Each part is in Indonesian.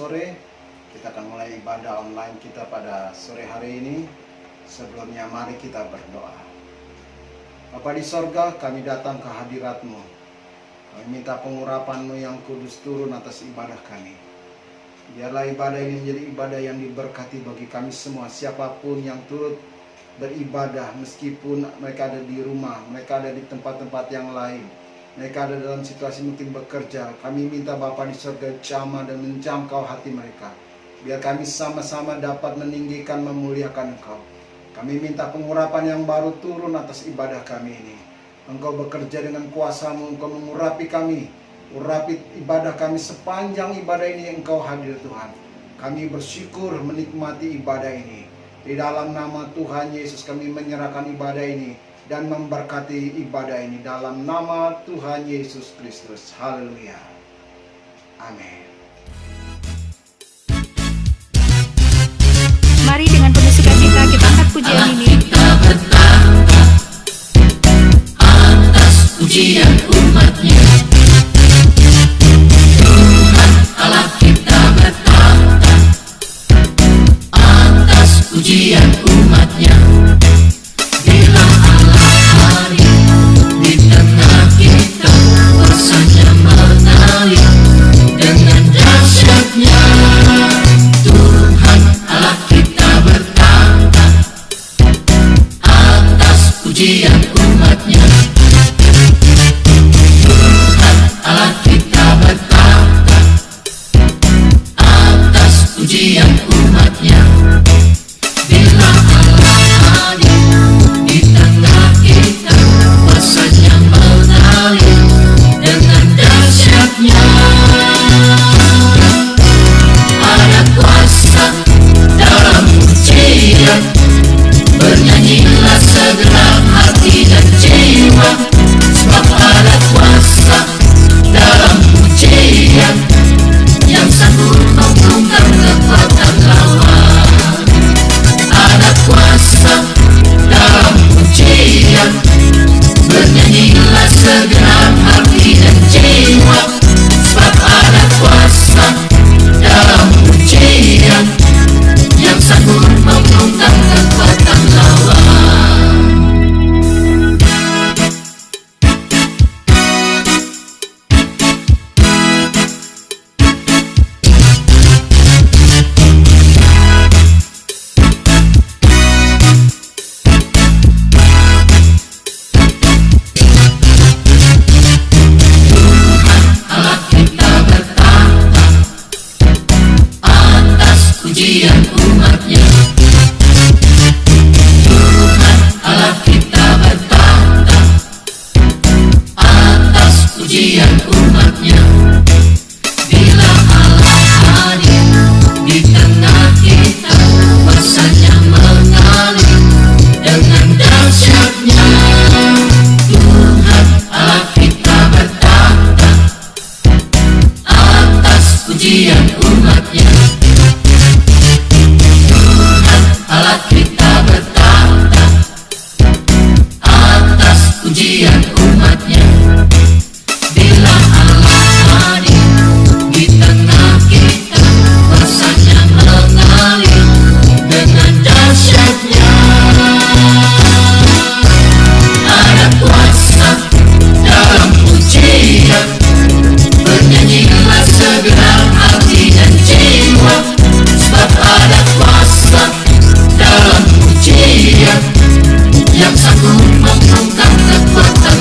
sore. Kita akan mulai ibadah online kita pada sore hari ini. Sebelumnya mari kita berdoa. Bapa di sorga, kami datang ke hadirat-Mu. Kami minta pengurapan-Mu yang kudus turun atas ibadah kami. Biarlah ibadah ini menjadi ibadah yang diberkati bagi kami semua. Siapapun yang turut beribadah, meskipun mereka ada di rumah, mereka ada di tempat-tempat yang lain, mereka ada dalam situasi mungkin bekerja, kami minta Bapa di surga jamah dan menjangkau hati mereka. Biar kami sama-sama dapat meninggikan, memuliakan Engkau. Kami minta pengurapan yang baru turun atas ibadah kami ini. Engkau bekerja dengan kuasa-Mu, Engkau mengurapi kami. Urapi ibadah kami sepanjang ibadah ini Engkau hadir Tuhan. Kami bersyukur menikmati ibadah ini. Di dalam nama Tuhan Yesus kami menyerahkan ibadah ini dan memberkati ibadah ini. Dalam nama Tuhan Yesus Kristus. Haleluya. Amin. Mari dengan penuh sukacita kita angkat pujian ini. Kita bertambah atas pujian umat-Nya. Tuhan Allah kita bertambah atas pujian umat-Nya. Bila Allah hadir di tengah kita, kuasanya mengalir dengan dahsyatnya. Tuhan Allah kita bertambah atas pujian umat-Nya. Tuhan Allah kita bertambah atas pujian umat-Nya. Bila Allah hadir di tengah kita, kuasanya mengalir dengan dahsyatnya. Ada kuasa dalam pujian, bernyanyilah segenap hati dan jiwa, sebab ada kuasa dalam pujian yang sanggup membungkam kekuatan lawan. Ada kuasa dalam pujian, bernyanyilah segenap hati dan jiwa, sebab ada kuasa dalam pujian yang sanggup membungkam kekuatan lawan. Allah kita bertambah atas pujian umat-Nya. Tuhan Allah kita bertambah atas pujian umat-Nya. Bila Allah hadir di tengah kita, kuasanya mengalir dengan dahsyatnya. Tuhan Allah kita bertambah atas pujian umat-Nya. Tuhan Allah kita bertambah atas pujian umat-Nya. Bila Allah hadir di tengah kita, kuasanya mengalir dengan dahsyatnya. Ada kuasa dalam pujian, bernyanyilah segenap hati dan jiwa, sebab ada kuasa dalam pujian yang sanggup membungkam kekuatan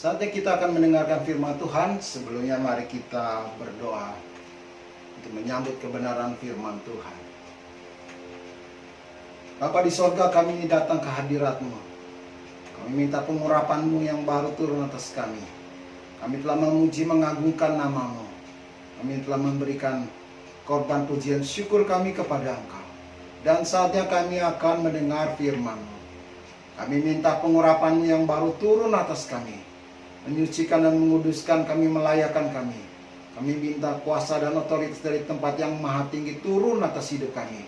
Saatnya kita akan mendengarkan firman Tuhan. Sebelumnya mari kita berdoa untuk menyambut kebenaran firman Tuhan. Bapa di sorga, kami ini datang ke hadirat-Mu. Kami minta pengurapan-Mu yang baru turun atas kami. Kami telah memuji mengagungkan nama-Mu. Kami telah memberikan korban pujian syukur kami kepada Engkau. Dan saatnya kami akan mendengar firman-Mu. Kami minta pengurapan-Mu yang baru turun atas kami. Menyucikan dan menguduskan kami, melayakan kami. Kami minta kuasa dan otoritas dari tempat yang maha tinggi turun atas hidup kami.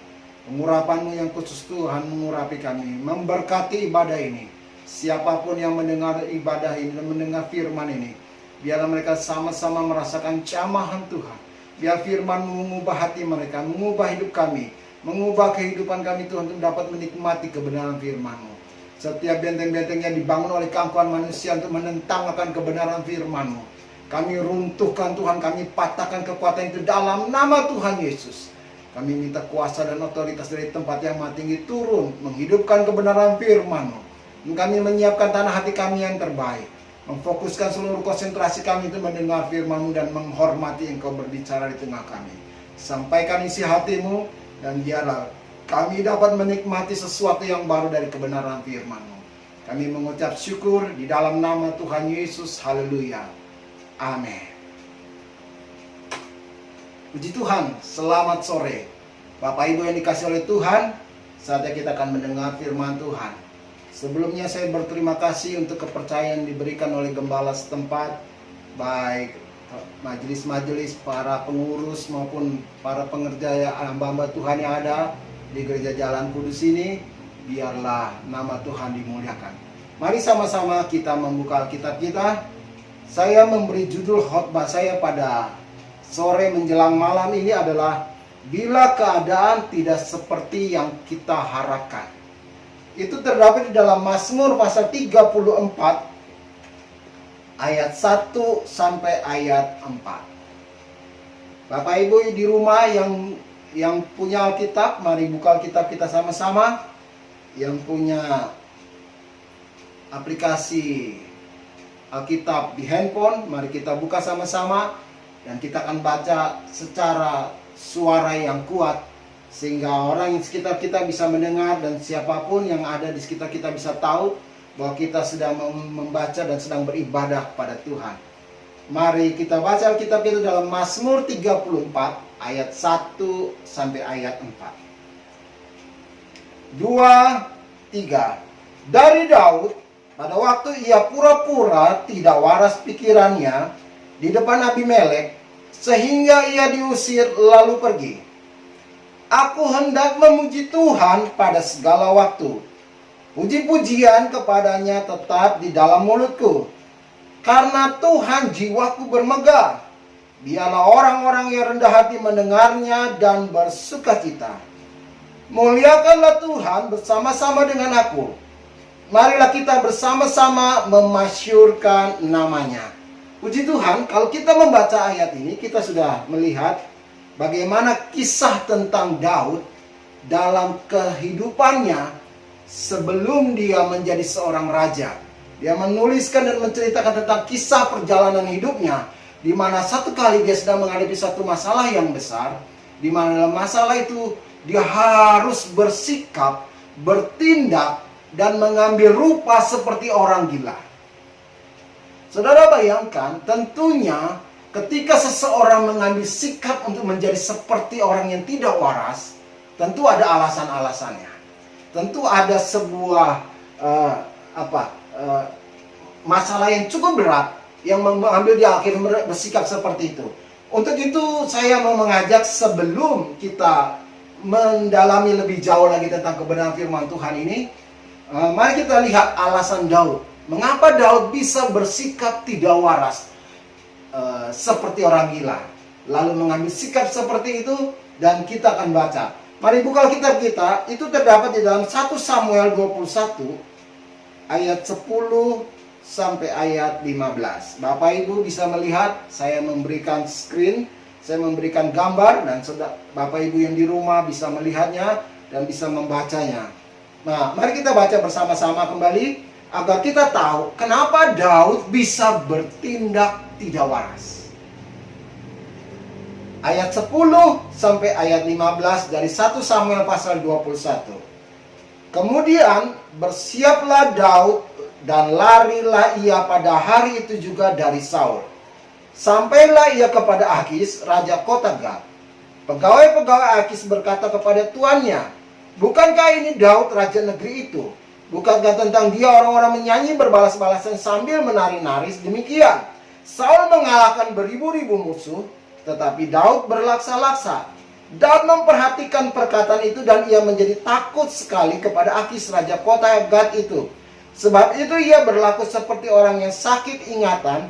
Pengurapan-Mu yang khusus Tuhan mengurapi kami, memberkati ibadah ini. Siapapun yang mendengar ibadah ini dan mendengar firman ini, biarlah mereka sama-sama merasakan jamahan Tuhan. Biar firman mengubah hati mereka, mengubah hidup kami, mengubah kehidupan kami Tuhan untuk dapat menikmati kebenaran firman-Mu. Setiap benteng-benteng yang dibangun oleh keangkuhan manusia untuk menentang akan kebenaran firman-Mu, kami runtuhkan Tuhan, kami patahkan kekuatan itu dalam nama Tuhan Yesus. Kami minta kuasa dan otoritas dari tempat yang maha tinggi turun, menghidupkan kebenaran firman-Mu. Kami menyiapkan tanah hati kami yang terbaik, memfokuskan seluruh konsentrasi kami untuk mendengar firman-Mu dan menghormati Engkau berbicara di tengah kami. Sampaikan isi hati-Mu dan biarlah kami dapat menikmati sesuatu yang baru dari kebenaran firman-Mu. Kami mengucap syukur di dalam nama Tuhan Yesus. Haleluya. Amin. Puji Tuhan, selamat sore. Bapak Ibu yang dikasih oleh Tuhan, saatnya kita akan mendengar firman Tuhan. Sebelumnya saya berterima kasih untuk kepercayaan yang diberikan oleh gembala setempat, baik majelis-majelis, para pengurus maupun para pengerja hamba-hamba Tuhan yang ada di Gereja Jalan Kudus ini. Biarlah nama Tuhan dimuliakan. Mari sama-sama kita membuka Alkitab kita. Saya memberi judul khotbah saya pada sore menjelang malam ini adalah bila keadaan tidak seperti yang kita harapkan. Itu terdapat di dalam Mazmur pasal 34 ayat 1 sampai ayat 4. Bapak Ibu di rumah yang punya Alkitab, mari buka Alkitab kita sama-sama. Yang punya aplikasi Alkitab di handphone, mari kita buka sama-sama. Dan kita akan baca secara suara yang kuat, sehingga orang di sekitar kita bisa mendengar, dan siapapun yang ada di sekitar kita bisa tahu bahwa kita sedang membaca dan sedang beribadah kepada Tuhan. Mari kita baca Alkitab itu dalam Mazmur 34 ayat 1 sampai ayat 4. 2, 3. Dari Daud, pada waktu ia pura-pura tidak waras pikirannya di depan Abimelek, sehingga ia diusir lalu pergi. Aku hendak memuji Tuhan pada segala waktu. Puji-pujian kepadanya tetap di dalam mulutku. Karena Tuhan jiwaku bermegah. Biarlah orang-orang yang rendah hati mendengarnya dan bersukacita. Muliakanlah Tuhan bersama-sama dengan aku. Marilah kita bersama-sama memasyurkan namanya. Puji Tuhan, kalau kita membaca ayat ini, kita sudah melihat bagaimana kisah tentang Daud dalam kehidupannya sebelum dia menjadi seorang raja. Dia menuliskan dan menceritakan tentang kisah perjalanan hidupnya, di mana satu kali dia sedang menghadapi satu masalah yang besar, di mana dalam masalah itu dia harus bersikap, bertindak, dan mengambil rupa seperti orang gila. Saudara bayangkan, tentunya ketika seseorang mengambil sikap untuk menjadi seperti orang yang tidak waras, tentu ada alasan-alasannya. Tentu ada sebuah masalah yang cukup berat yang mengambil dia akhirnya bersikap seperti itu. Untuk itu saya mau mengajak, sebelum kita mendalami lebih jauh lagi tentang kebenaran firman Tuhan ini, mari kita lihat alasan Daud. Mengapa Daud bisa bersikap tidak waras seperti orang gila, lalu mengambil sikap seperti itu, dan kita akan baca. Mari buka Alkitab kita, itu terdapat di dalam 1 Samuel 21 ayat 10 sampai ayat 15. Bapak Ibu bisa melihat, saya memberikan screen, saya memberikan gambar, dan Bapak Ibu yang di rumah bisa melihatnya dan bisa membacanya. Nah, mari kita baca bersama-sama kembali. agar kita tahu kenapa Daud bisa bertindak tidak waras. Ayat 10 sampai ayat 15 dari 1 Samuel pasal 21. Kemudian bersiaplah Daud dan larilah ia pada hari itu juga dari Saul. Sampailah ia kepada Akis, raja kota Gat. Pegawai-pegawai Akis berkata kepada tuannya, "Bukankah ini Daud raja negeri itu? Bukankah tentang dia orang-orang menyanyi berbalas-balasan sambil menari-nari demikian? Saul mengalahkan beribu-ribu musuh, tetapi Daud berlaksa-laksa." Daud memperhatikan perkataan itu dan ia menjadi takut sekali kepada Akis raja kota Gat itu. Sebab itu ia berlaku seperti orang yang sakit ingatan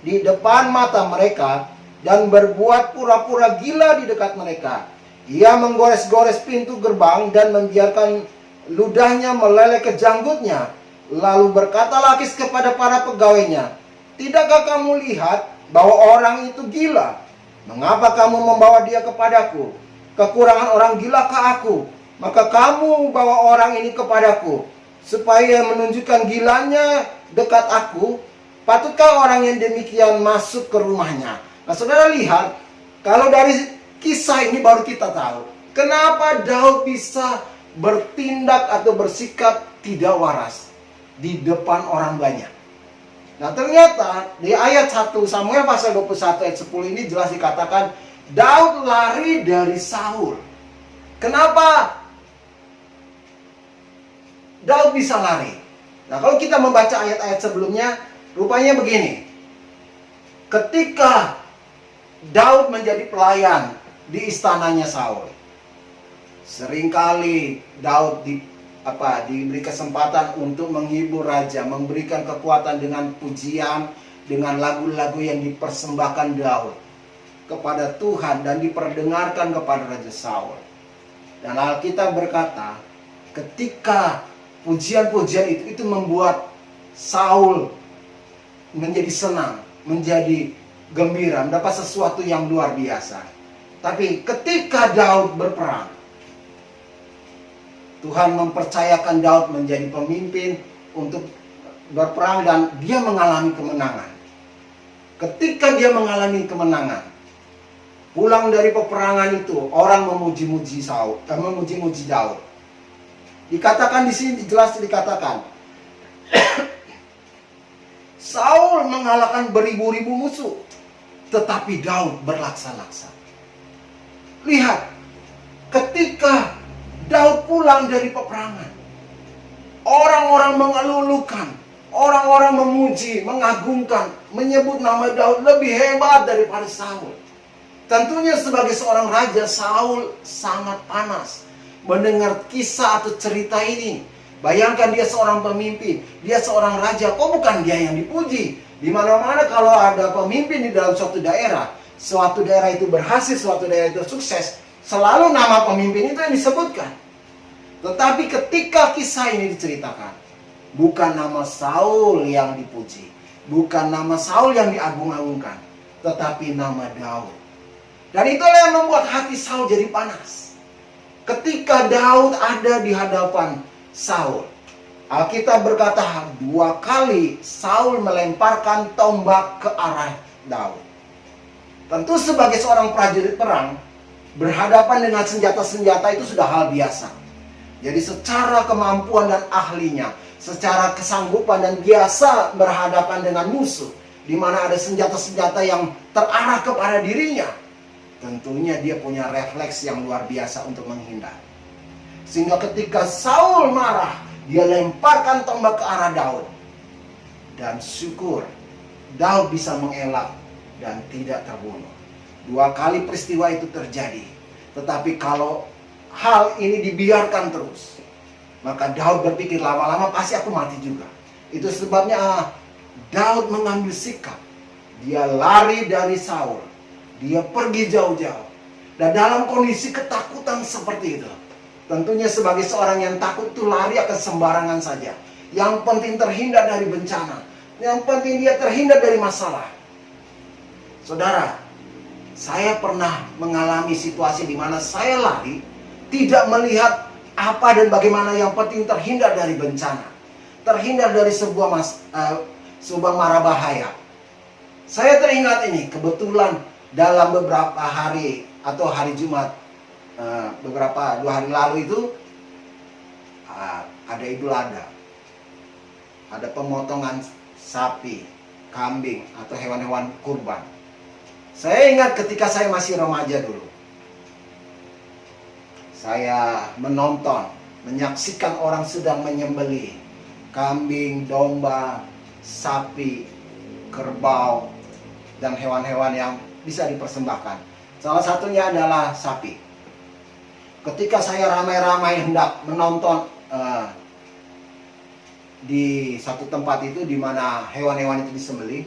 di depan mata mereka dan berbuat pura-pura gila di dekat mereka. Ia menggores-gores pintu gerbang dan membiarkan ludahnya meleleh ke janggutnya. Lalu berkata Akis kepada para pegawainya, "Tidakkah kamu lihat bahwa orang itu gila? Mengapa kamu membawa dia kepadaku? Kekurangan orang gilakah aku? Maka kamu bawa orang ini kepadaku, supaya menunjukkan gilanya dekat aku. Patutkah orang yang demikian masuk ke rumahnya?" Nah, saudara lihat, kalau dari kisah ini baru kita tahu kenapa Daud bisa bertindak atau bersikap tidak waras di depan orang banyak. Nah, ternyata di ayat 1 Samuel pasal 21 ayat 10 ini jelas dikatakan Daud lari dari Saul. Kenapa Daud bisa lari? Nah, kalau kita membaca ayat-ayat sebelumnya, rupanya begini. Ketika Daud menjadi pelayan di istananya Saul, seringkali Daud diberi kesempatan untuk menghibur raja, memberikan kekuatan dengan pujian, dengan lagu-lagu yang dipersembahkan Daud kepada Tuhan dan diperdengarkan kepada Raja Saul. Dan Alkitab berkata, ketika pujian-pujian itu membuat Saul menjadi senang, menjadi gembira, mendapat sesuatu yang luar biasa. Tapi ketika Daud berperang, Tuhan mempercayakan Daud menjadi pemimpin untuk berperang dan dia mengalami kemenangan. Ketika dia mengalami kemenangan, pulang dari peperangan itu, orang memuji-muji Daud. Dikatakan di sini, jelas dikatakan, Saul mengalahkan beribu-ribu musuh, tetapi Daud berlaksa-laksa. Lihat, ketika Daud pulang dari peperangan, orang-orang mengelulukan, orang-orang memuji, mengagungkan, menyebut nama Daud lebih hebat daripada Saul. Tentunya sebagai seorang raja, Saul sangat panas mendengar kisah atau cerita ini. Bayangkan dia seorang pemimpin, dia seorang raja, kok bukan dia yang dipuji? Di mana-mana kalau ada pemimpin di dalam suatu daerah itu berhasil, suatu daerah itu sukses, selalu nama pemimpin itu yang disebutkan. Tetapi ketika kisah ini diceritakan, bukan nama Saul yang dipuji, bukan nama Saul yang diagung-agungkan, tetapi nama Daud. Dan itulah yang membuat hati Saul jadi panas. Ketika Daud ada di hadapan Saul, Alkitab berkata 2 kali Saul melemparkan tombak ke arah Daud. Tentu sebagai seorang prajurit perang, berhadapan dengan senjata-senjata itu sudah hal biasa. Jadi secara kemampuan dan ahlinya, secara kesanggupan dan biasa berhadapan dengan musuh, di mana ada senjata-senjata yang terarah kepada dirinya, tentunya dia punya refleks yang luar biasa untuk menghindar. Sehingga ketika Saul marah, dia lemparkan tombak ke arah Daud. Dan syukur Daud bisa mengelak dan tidak terbunuh. 2 kali peristiwa itu terjadi. Tetapi kalau hal ini dibiarkan terus, maka Daud berpikir lama-lama pasti aku mati juga. Itu sebabnya Daud mengambil sikap. Dia lari dari Saul. Dia pergi jauh-jauh. Dan dalam kondisi ketakutan seperti itu, tentunya sebagai seorang yang takut itu lari akan sembarangan saja. Yang penting terhindar dari bencana. Yang penting dia terhindar dari masalah. Saudara, saya pernah mengalami situasi di mana saya lari, tidak melihat apa dan bagaimana, yang penting terhindar dari bencana. terhindar dari sebuah mara bahaya. Saya teringat ini, kebetulan dalam beberapa hari atau hari Jumat, beberapa 2 hari lalu itu ada Idul Adha. Ada pemotongan sapi, kambing, atau hewan-hewan kurban. Saya ingat ketika saya masih remaja dulu. Saya menyaksikan orang sedang menyembelih kambing, domba, sapi, kerbau, dan hewan-hewan yang bisa dipersembahkan. Salah satunya adalah sapi. Ketika saya ramai-ramai hendak menonton di satu tempat itu di mana hewan-hewan itu disembelih,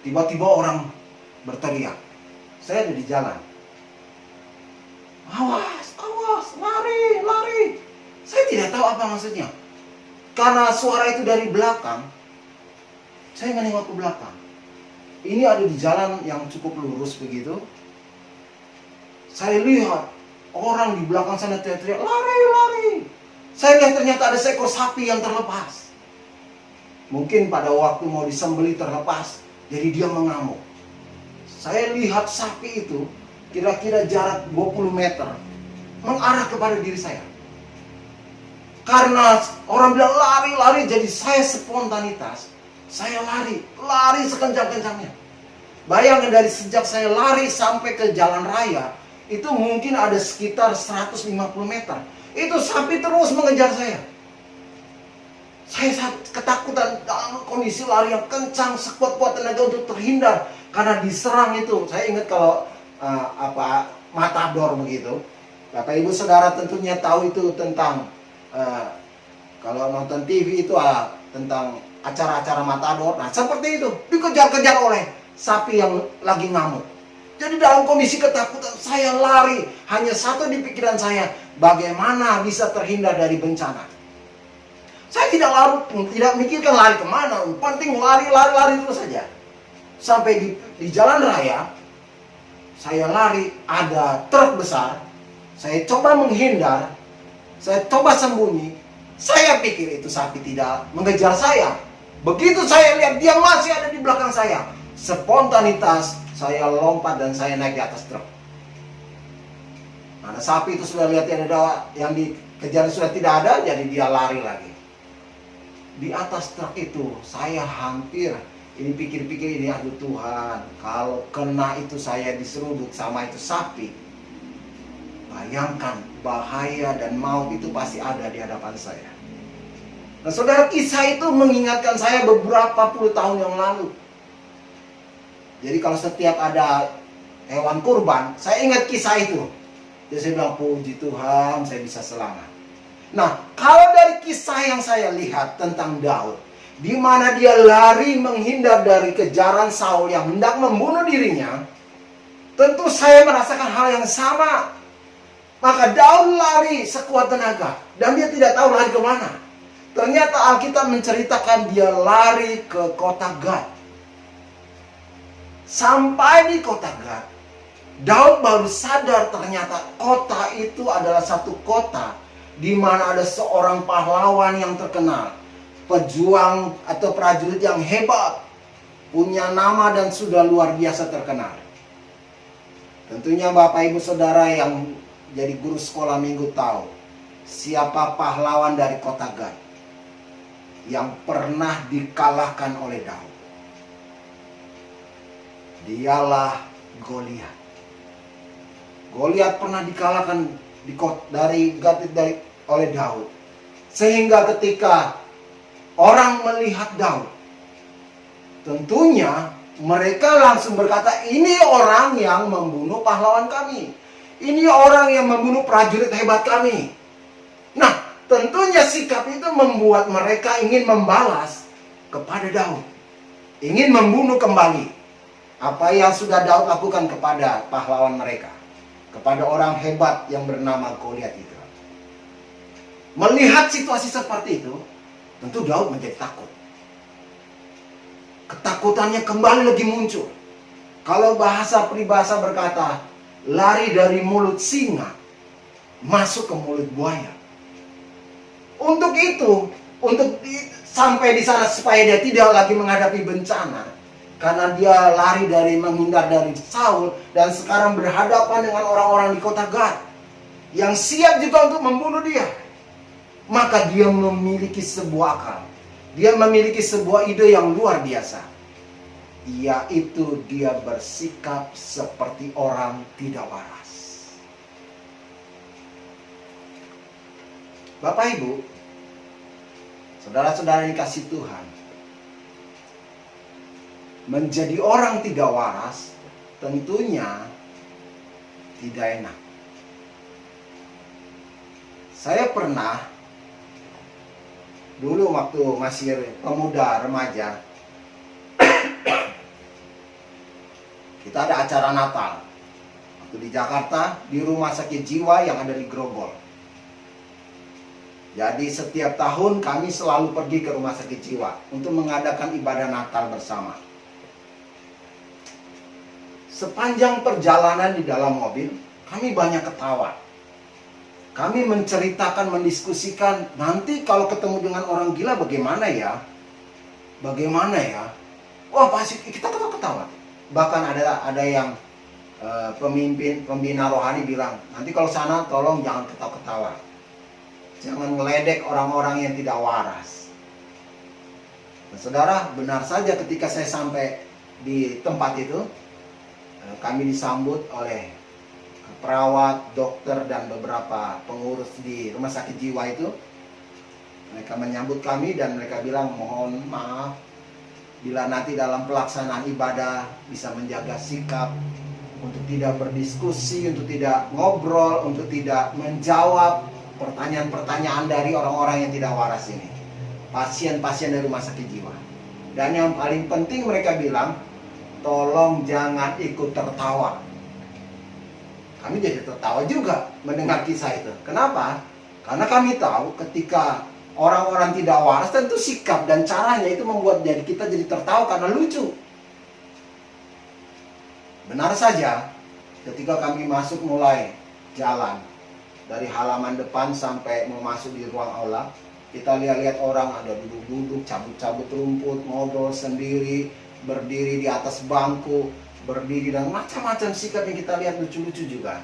tiba-tiba orang berteriak. Saya ada di jalan. Awas, awas, lari, lari. Saya tidak tahu apa maksudnya. Karena suara itu dari belakang, saya menengok ke belakang. Ini ada di jalan yang cukup lurus begitu. Saya lihat orang di belakang sana teriak-teriak, lari, lari. Saya lihat ternyata ada seekor sapi yang terlepas. Mungkin pada waktu mau disembelih terlepas, jadi dia mengamuk. Saya lihat sapi itu kira-kira jarak 20 meter mengarah kepada diri saya. Karena orang bilang lari, lari, jadi saya spontanitas. Saya lari sekencang-kencangnya. Bayangkan dari sejak saya lari sampai ke jalan raya, itu mungkin ada sekitar 150 meter. Itu sapi terus mengejar saya. Saya ketakutan dalam kondisi lari yang kencang, sekuat-kuat tenaga untuk terhindar. Karena diserang itu, saya ingat kalau matador begitu. Bapak Ibu Saudara tentunya tahu itu tentang kalau nonton TV itu tentang acara-acara matador. Nah seperti itu, dikejar-kejar oleh sapi yang lagi ngamuk. Jadi dalam kondisi ketakutan saya lari. Hanya satu di pikiran saya, bagaimana bisa terhindar dari bencana. Saya tidak mikirkan lari kemana. Penting lari terus saja. Sampai di jalan raya, saya lari, ada truk besar. Saya coba menghindar, saya coba sembunyi. Saya pikir itu sapi tidak mengejar saya. Begitu saya lihat dia masih ada di belakang saya, spontanitas saya lompat dan saya naik di atas truk. Karena sapi itu sudah lihat yang dikejar sudah tidak ada, jadi dia lari lagi. Di atas truk itu saya hampir pikir-pikir ini, aduh Tuhan, kalau kena itu saya diseruduk sama itu sapi. Bayangkan bahaya dan maut itu pasti ada di hadapan saya. Nah saudara, kisah itu mengingatkan saya beberapa puluh tahun yang lalu. Jadi kalau setiap ada hewan kurban, saya ingat kisah itu. Jadi saya bilang, puji Tuhan saya bisa selamat. Nah kalau dari kisah yang saya lihat tentang Daud, di mana dia lari menghindar dari kejaran Saul yang hendak membunuh dirinya, tentu saya merasakan hal yang sama. Maka Daud lari sekuat tenaga dan dia tidak tahu lari kemana. Ternyata Alkitab menceritakan dia lari ke kota Gad. Sampai di kota Gad, Daud baru sadar ternyata kota itu adalah satu kota di mana ada seorang pahlawan yang terkenal, pejuang atau prajurit yang hebat, punya nama dan sudah luar biasa terkenal. Tentunya Bapak Ibu Saudara yang jadi guru sekolah minggu tahu siapa pahlawan dari kota Gad yang pernah dikalahkan oleh Daud. Dialah Goliat. Goliat pernah dikalahkan dari Gad oleh Daud. Sehingga ketika orang melihat Daud, tentunya mereka langsung berkata, ini orang yang membunuh pahlawan kami. Ini orang yang membunuh prajurit hebat kami. Nah, tentunya sikap itu membuat mereka ingin membalas kepada Daud. Ingin membunuh kembali apa yang sudah Daud lakukan kepada pahlawan mereka. Kepada orang hebat yang bernama Goliat itu. Melihat situasi seperti itu, tentu Daud menjadi takut. Ketakutannya kembali lagi muncul. Kalau bahasa peribahasa berkata, lari dari mulut singa, masuk ke mulut buaya. Untuk itu, sampai di sana supaya dia tidak lagi menghadapi bencana, karena dia lari dari menghindar dari Saul dan sekarang berhadapan dengan orang-orang di kota Gad yang siap juga untuk membunuh dia. Maka dia memiliki sebuah akal. Dia memiliki sebuah ide yang luar biasa. Yaitu dia bersikap seperti orang tidak waras. Bapak Ibu, saudara-saudara yang dikasihi Tuhan, menjadi orang tidak waras tentunya tidak enak. Saya pernah dulu waktu masih pemuda remaja, kita ada acara Natal waktu di Jakarta di rumah sakit jiwa yang ada di Grogol. Jadi setiap tahun kami selalu pergi ke rumah sakit jiwa untuk mengadakan ibadah Natal bersama. Sepanjang perjalanan di dalam mobil, kami banyak ketawa. Kami menceritakan, mendiskusikan, nanti kalau ketemu dengan orang gila bagaimana ya? Bagaimana ya? Wah, pasti kita ketawa-ketawa. Bahkan ada yang pembina rohani bilang, nanti kalau sana tolong jangan ketawa-ketawa. Jangan meledek orang-orang yang tidak waras. Nah, saudara, benar saja ketika saya sampai di tempat itu, kami disambut oleh perawat, dokter, dan beberapa pengurus di rumah sakit jiwa itu. Mereka menyambut kami dan mereka bilang, mohon maaf bila nanti dalam pelaksanaan ibadah bisa menjaga sikap untuk tidak berdiskusi, untuk tidak ngobrol, untuk tidak menjawab pertanyaan-pertanyaan dari orang-orang yang tidak waras ini, pasien-pasien dari rumah sakit jiwa. Dan yang paling penting mereka bilang, tolong jangan ikut tertawa. Kami jadi tertawa juga mendengar kisah itu. Kenapa? Karena kami tahu ketika orang-orang tidak waras, tentu sikap dan caranya itu membuat kita jadi tertawa karena lucu. Benar saja, ketika kami masuk mulai jalan dari halaman depan sampai mau masuk di ruang aula, kita lihat orang ada duduk-duduk, cabut-cabut rumput, ngobrol sendiri, berdiri di atas bangku, berdiri, dan macam-macam sikap yang kita lihat lucu-lucu juga.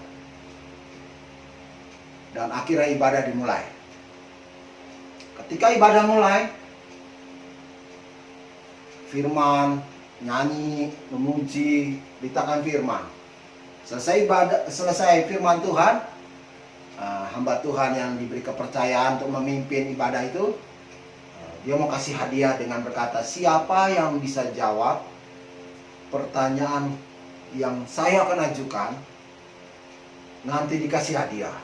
Dan akhirnya ibadah dimulai. Ketika ibadah mulai, firman, nyanyi, memuji, beritakan firman. Selesai firman Tuhan, hamba Tuhan yang diberi kepercayaan untuk memimpin ibadah itu, dia mau kasih hadiah dengan berkata, siapa yang bisa jawab pertanyaan yang saya akan ajukan, nanti dikasih hadiah.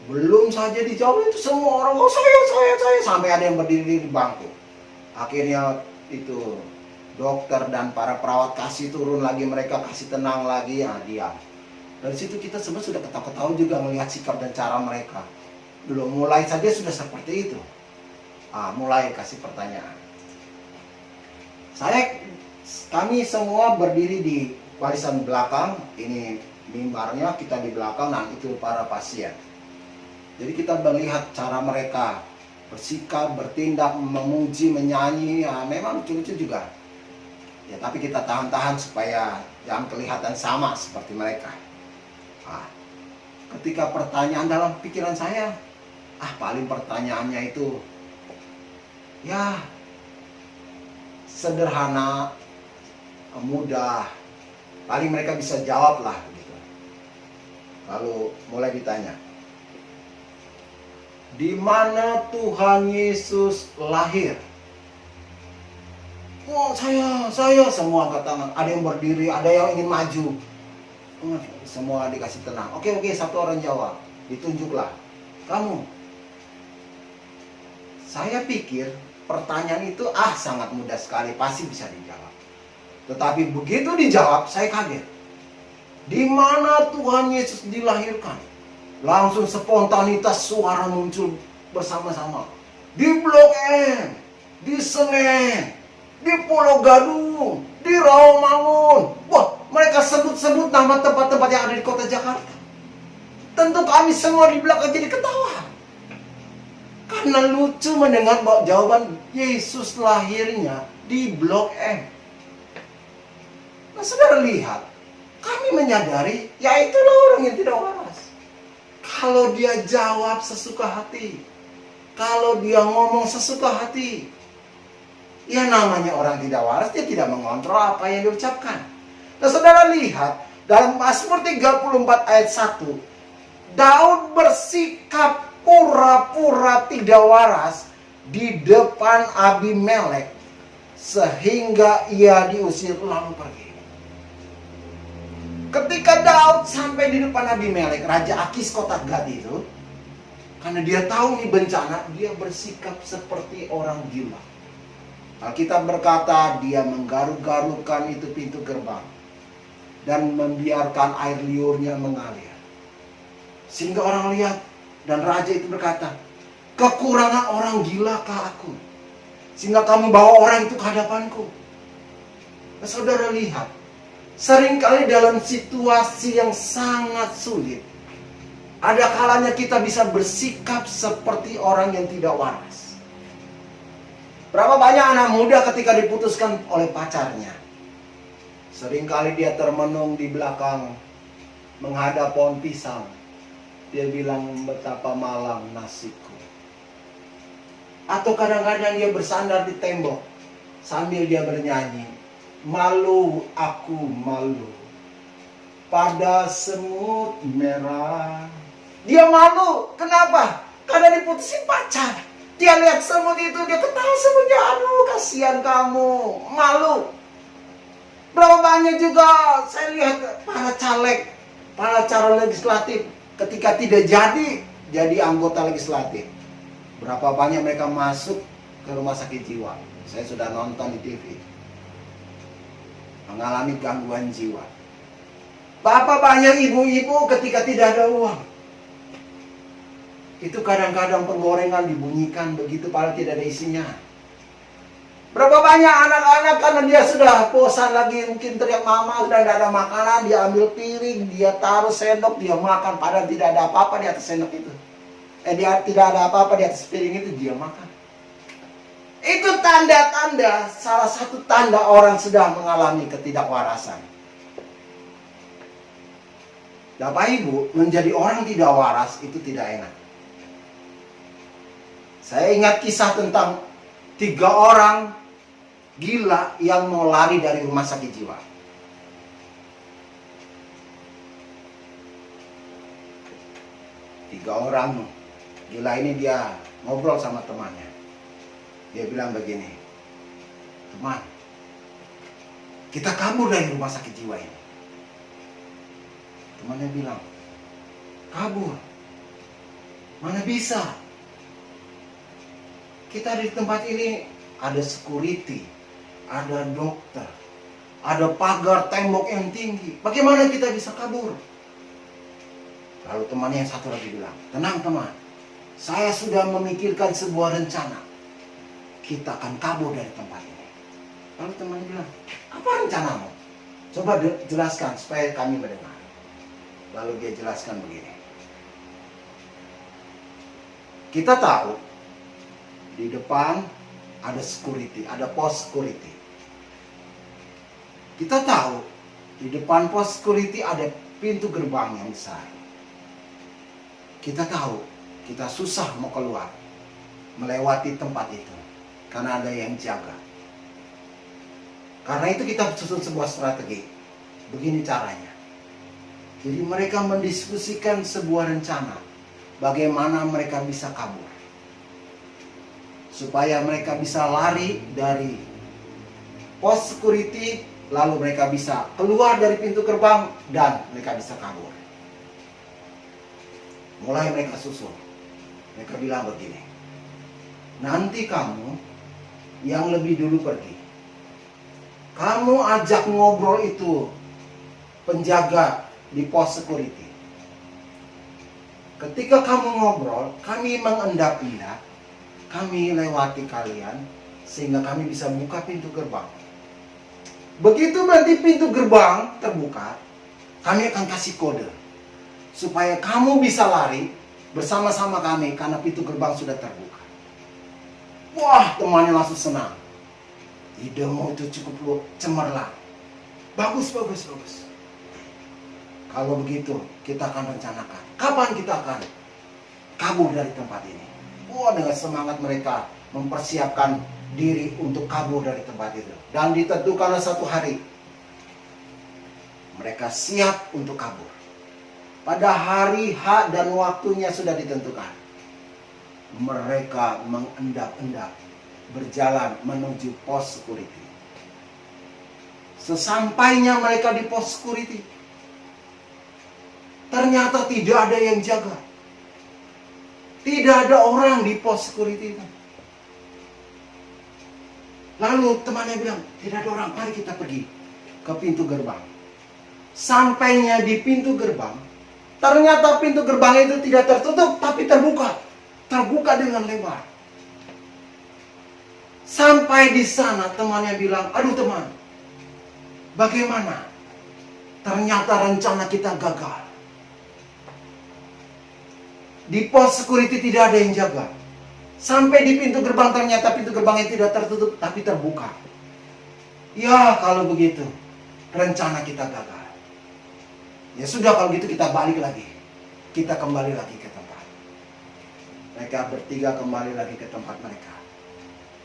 Belum saja dijawab itu semua orang, oh saya, sampai ada yang berdiri di bangku. Akhirnya itu dokter dan para perawat kasih turun lagi, mereka kasih tenang lagi, ya diam. Dari situ kita semua sudah ketawa-ketawa juga melihat sikap dan cara mereka. Belum mulai saja sudah seperti itu. Mulai kasih pertanyaan. Kami semua berdiri di barisan belakang, ini mimbarnya, kita di belakang, nah itu para pasien. Jadi kita melihat cara mereka bersikap, bertindak, memuji, menyanyi, ya memang lucu-lucu juga. Ya tapi kita tahan-tahan supaya jangan kelihatan sama seperti mereka. Ketika pertanyaan dalam pikiran saya, paling pertanyaannya itu ya sederhana, mudah, paling mereka bisa jawab lah gitu. Lalu mulai ditanya, di mana Tuhan Yesus lahir? Oh saya semua angkat tangan. Ada yang berdiri, ada yang ingin maju. Semua dikasih tenang. Oke, satu orang jawab. Ditunjuklah. Kamu. Saya pikir pertanyaan itu sangat mudah sekali, pasti bisa dijawab. Tetapi begitu dijawab, saya kaget. Di mana Tuhan Yesus dilahirkan? Langsung spontanitas suara muncul bersama-sama. Di Blok M, di Senen, di Pulau Gadung, di Rawamangun. Wah, mereka sebut-sebut nama tempat-tempat yang ada di kota Jakarta. Tentu kami semua di belakang jadi ketawa. Karena lucu mendengar bahwa jawaban Yesus lahirnya di Blok M. Nah, saudara lihat, kami menyadari, ya itulah orang yang tidak waras. Kalau dia jawab sesuka hati, kalau dia ngomong sesuka hati, ya namanya orang tidak waras, dia tidak mengontrol apa yang diucapkan. Nah, saudara lihat, dalam Mazmur 34 ayat 1, Daud bersikap pura-pura tidak waras di depan Abimelek, sehingga ia diusir lalu pergi. Ketika Daud sampai di depan Abimelek, Raja Akis kota Gad itu, karena dia tahu ini bencana, dia bersikap seperti orang gila. Alkitab berkata, dia menggaruk-garukkan itu pintu gerbang dan membiarkan air liurnya mengalir. Sehingga orang lihat, dan raja itu berkata, kekurangan orang gilakah aku, sehingga kamu bawa orang itu ke hadapanku. Nah, saudara lihat, seringkali dalam situasi yang sangat sulit, ada kalanya kita bisa bersikap seperti orang yang tidak waras. Berapa banyak anak muda ketika diputuskan oleh pacarnya, seringkali dia termenung di belakang menghadap pohon pisang. Dia bilang, betapa malang nasibku. Atau kadang-kadang dia bersandar di tembok sambil dia bernyanyi, malu aku malu pada semut merah. Dia malu, kenapa? Karena diputusin pacar. Dia lihat semut itu, dia ketawa semutnya, aduh kasihan kamu, malu. Berapa banyak juga saya lihat para caleg, para calon legislatif, ketika tidak jadi anggota legislatif, berapa banyak mereka masuk ke rumah sakit jiwa. Saya sudah nonton di TV, mengalami gangguan jiwa. Berapa banyak ibu-ibu ketika tidak ada uang, itu kadang-kadang penggorengan dibunyikan begitu padahal tidak ada isinya. Berapa banyak anak-anak karena dia sudah bosan lagi, mungkin teriak mama, sudah tidak ada makanan, dia ambil piring, dia taruh sendok, dia makan, padahal tidak ada apa-apa di atas sendok itu. Dia tidak ada apa-apa di atas piring itu, dia makan. Itu tanda-tanda, salah satu tanda orang sedang mengalami ketidakwarasan. Bapak Ibu, menjadi orang tidak waras itu tidak enak. Saya ingat kisah tentang 3 orang gila yang mau lari dari rumah sakit jiwa. Tiga orang gila ini dia ngobrol sama temannya. Dia bilang begini, teman, kita kabur dari rumah sakit jiwa ini. Temannya bilang, kabur? Mana bisa? Kita di tempat ini ada security, ada dokter, ada pagar tembok yang tinggi. Bagaimana kita bisa kabur? Lalu temannya yang satu lagi bilang, tenang teman, saya sudah memikirkan sebuah rencana. Kita akan kabur dari tempat ini. Lalu temannya bilang, apa rencanamu? Coba jelaskan supaya kami mendengar. Lalu dia jelaskan begini. Kita tahu di depan ada security, ada pos security. Kita tahu di depan pos security ada pintu gerbang yang besar. Kita tahu kita susah mau keluar melewati tempat itu karena ada yang jaga. Karena itu kita susun sebuah strategi. Begini caranya. Jadi mereka mendiskusikan sebuah rencana bagaimana mereka bisa kabur. Supaya mereka bisa lari dari pos security, lalu mereka bisa keluar dari pintu gerbang dan mereka bisa kabur. Mulai mereka susun. Mereka bilang begini, nanti kamu yang lebih dulu pergi. Kamu ajak ngobrol itu penjaga di pos security. Ketika kamu ngobrol, kami mengendap-endap, kami lewati kalian sehingga kami bisa buka pintu gerbang. Begitu nanti pintu gerbang terbuka, kami akan kasih kode supaya kamu bisa lari bersama-sama kami karena pintu gerbang sudah terbuka. Wah, temannya langsung senang. Idemu itu cukup cemerlang. Bagus. Kalau begitu, kita akan rencanakan kapan kita akan kabur dari tempat ini. Wah, dengan semangat mereka mempersiapkan diri untuk kabur dari tempat itu. Dan ditentukanlah satu hari, mereka siap untuk kabur. Pada hari H dan waktunya sudah ditentukan. Mereka mengendap-endap berjalan menuju pos security. Sesampainya mereka di pos security, ternyata tidak ada yang jaga. Tidak ada orang di pos security itu. Lalu temannya bilang, tidak ada orang, mari kita pergi ke pintu gerbang. Sampainya di pintu gerbang, ternyata pintu gerbang itu tidak tertutup, tapi terbuka. Terbuka dengan lebar. Sampai di sana temannya bilang, aduh teman, bagaimana? Ternyata rencana kita gagal. Di pos security tidak ada yang jaga. Sampai di pintu gerbang ternyata pintu gerbangnya tidak tertutup tapi terbuka. Ya kalau begitu rencana kita gagal. Ya sudah kalau gitu kita balik lagi. Kita kembali lagi ke tempat. Mereka bertiga kembali lagi ke tempat mereka.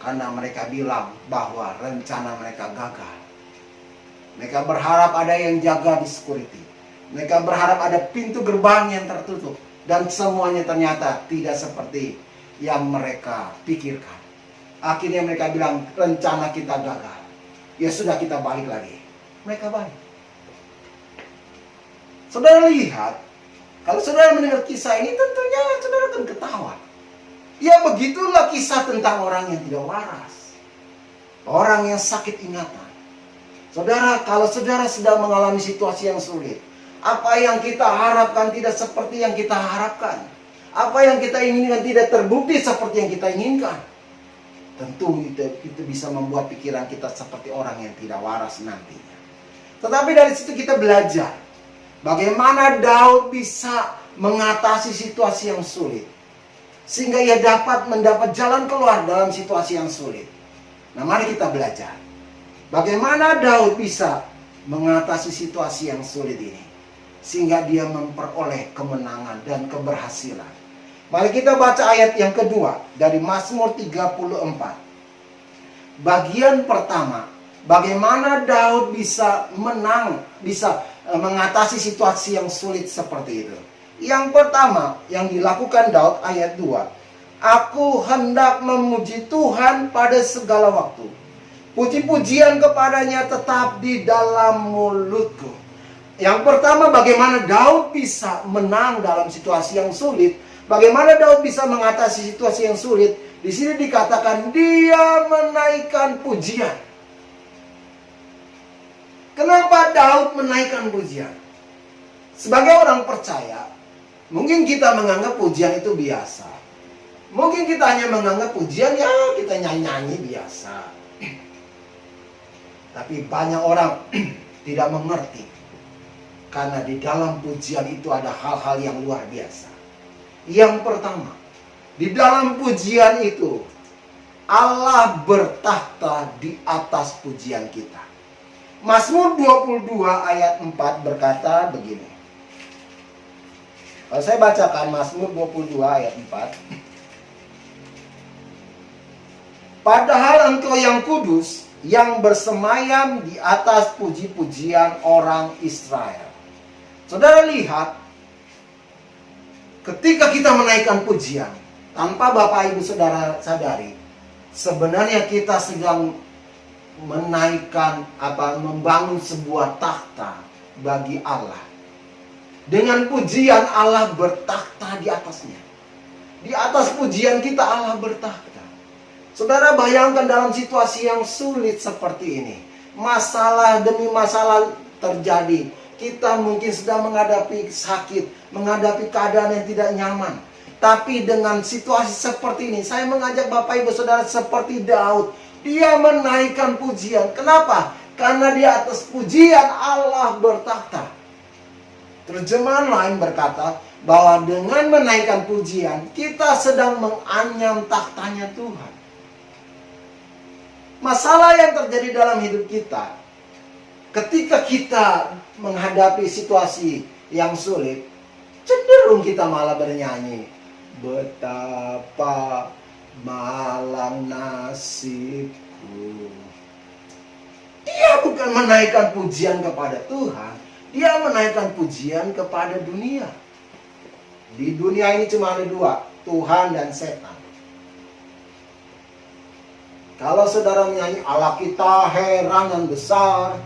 Karena mereka bilang bahwa rencana mereka gagal. Mereka berharap ada yang jaga di security. Mereka berharap ada pintu gerbang yang tertutup. Dan semuanya ternyata tidak seperti yang mereka pikirkan. Akhirnya mereka bilang, rencana kita gagal. Ya sudah kita balik lagi. Mereka balik. Saudara lihat, kalau saudara mendengar kisah ini tentunya saudara akan ketawa. Ya begitulah kisah tentang orang yang tidak waras. Orang yang sakit ingatan. Saudara, kalau saudara sedang mengalami situasi yang sulit, apa yang kita harapkan tidak seperti yang kita harapkan. Apa yang kita inginkan tidak terbukti seperti yang kita inginkan. Tentu itu bisa membuat pikiran kita seperti orang yang tidak waras nantinya. Tetapi dari situ kita belajar bagaimana Daud bisa mengatasi situasi yang sulit. Sehingga ia dapat mendapat jalan keluar dalam situasi yang sulit. Nah mari kita belajar. Bagaimana Daud bisa mengatasi situasi yang sulit ini. Sehingga dia memperoleh kemenangan dan keberhasilan. Mari kita baca ayat yang kedua dari Mazmur 34. Bagian pertama, bagaimana Daud bisa mengatasi situasi yang sulit seperti itu. Yang pertama yang dilakukan Daud ayat 2. Aku hendak memuji Tuhan pada segala waktu. Puji-pujian kepadanya tetap di dalam mulutku. Yang pertama, bagaimana Daud bisa menang dalam situasi yang sulit. Bagaimana Daud bisa mengatasi situasi yang sulit. Di sini dikatakan dia menaikkan pujian. Kenapa Daud menaikkan pujian? Sebagai orang percaya, mungkin kita menganggap pujian itu biasa. Mungkin kita hanya menganggap pujian ya kita nyanyi-nyanyi biasa. Tapi banyak orang tidak mengerti. Karena di dalam pujian itu ada hal-hal yang luar biasa. Yang pertama, di dalam pujian itu Allah bertakhta di atas pujian kita. Mazmur 22 ayat 4 berkata begini. Kalau saya bacakan Mazmur 22 ayat 4. Padahal engkau yang kudus, yang bersemayam di atas puji-pujian orang Israel. Saudara lihat, ketika kita menaikkan pujian, tanpa Bapak Ibu Saudara sadari, sebenarnya kita sedang menaikkan membangun sebuah takhta bagi Allah. Dengan pujian Allah bertakhta di atasnya. Di atas pujian kita Allah bertakhta. Saudara bayangkan dalam situasi yang sulit seperti ini. Masalah demi masalah terjadi. Kita mungkin sedang menghadapi sakit, menghadapi keadaan yang tidak nyaman. Tapi dengan situasi seperti ini, saya mengajak Bapak Ibu Saudara seperti Daud. Dia menaikkan pujian. Kenapa? Karena di atas pujian Allah bertakhta. Terjemahan lain berkata bahwa dengan menaikkan pujian, kita sedang menganyam tahtanya Tuhan. Masalah yang terjadi dalam hidup kita, ketika kita menghadapi situasi yang sulit, cenderung kita malah bernyanyi, betapa malang nasibku. Dia bukan menaikkan pujian kepada Tuhan, dia menaikkan pujian kepada dunia. Di dunia ini cuma ada dua, Tuhan dan setan. Kalau saudara menyanyi Allah kita heran dan besar,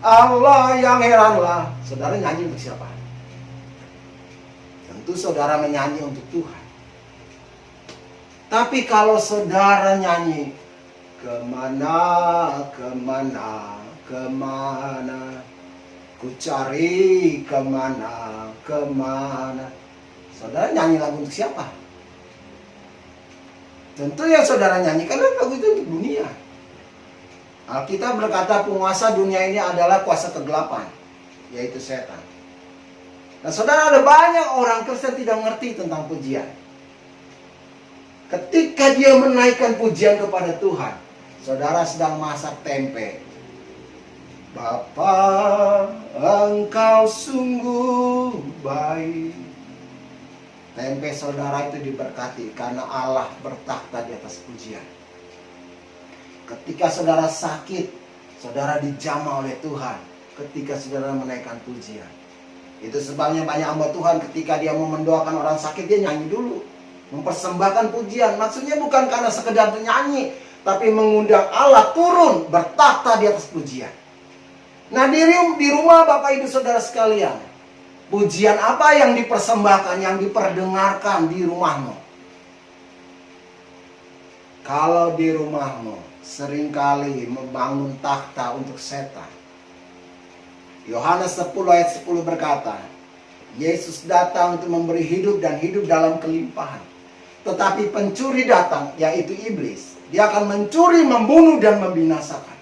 Allah yang heranlah, saudara nyanyi untuk siapa? Tentu saudara menyanyi untuk Tuhan. Tapi kalau saudara nyanyi kemana, kemana, kemana, ku cari kemana, kemana, saudara nyanyi lagu untuk siapa? Tentu yang saudara nyanyikan lagu itu untuk dunia. Alkitab berkata penguasa dunia ini adalah kuasa kegelapan, yaitu setan. Nah saudara, ada banyak orang Kristen tidak mengerti tentang pujian. Ketika dia menaikkan pujian kepada Tuhan, saudara sedang masak tempe. Bapa, engkau sungguh baik. Tempe saudara itu diberkati karena Allah bertakhta di atas pujian. Ketika saudara sakit, saudara dijamah oleh Tuhan. Ketika saudara menaikkan pujian, itu sebabnya banyak hamba Tuhan ketika dia mau mendoakan orang sakit, dia nyanyi dulu, mempersembahkan pujian. Maksudnya bukan karena sekedar nyanyi, tapi mengundang Allah turun bertakhta di atas pujian. Nah di rumah Bapak Ibu Saudara sekalian, pujian apa yang dipersembahkan, yang diperdengarkan di rumahmu? Kalau di rumahmu seringkali membangun takhta untuk setan. Yohanes 10 ayat 10 berkata, Yesus datang untuk memberi hidup dan hidup dalam kelimpahan. Tetapi pencuri datang, yaitu iblis. Dia akan mencuri, membunuh, dan membinasakan.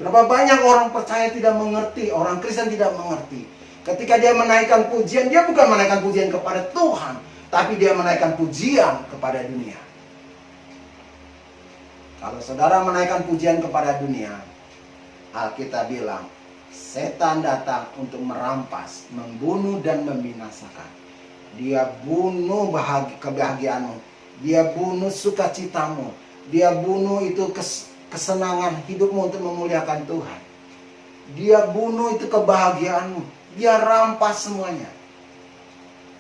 Berapa banyak orang percaya tidak mengerti, orang Kristen tidak mengerti. Ketika dia menaikkan pujian, dia bukan menaikkan pujian kepada Tuhan, tapi dia menaikkan pujian kepada dunia. Kalau saudara menaikkan pujian kepada dunia, Alkitab bilang, setan datang untuk merampas, membunuh, dan membinasakan. Dia bunuh kebahagiaanmu, dia bunuh sukacitamu, dia bunuh itu kesenangan hidupmu untuk memuliakan Tuhan. Dia bunuh itu kebahagiaanmu, dia rampas semuanya.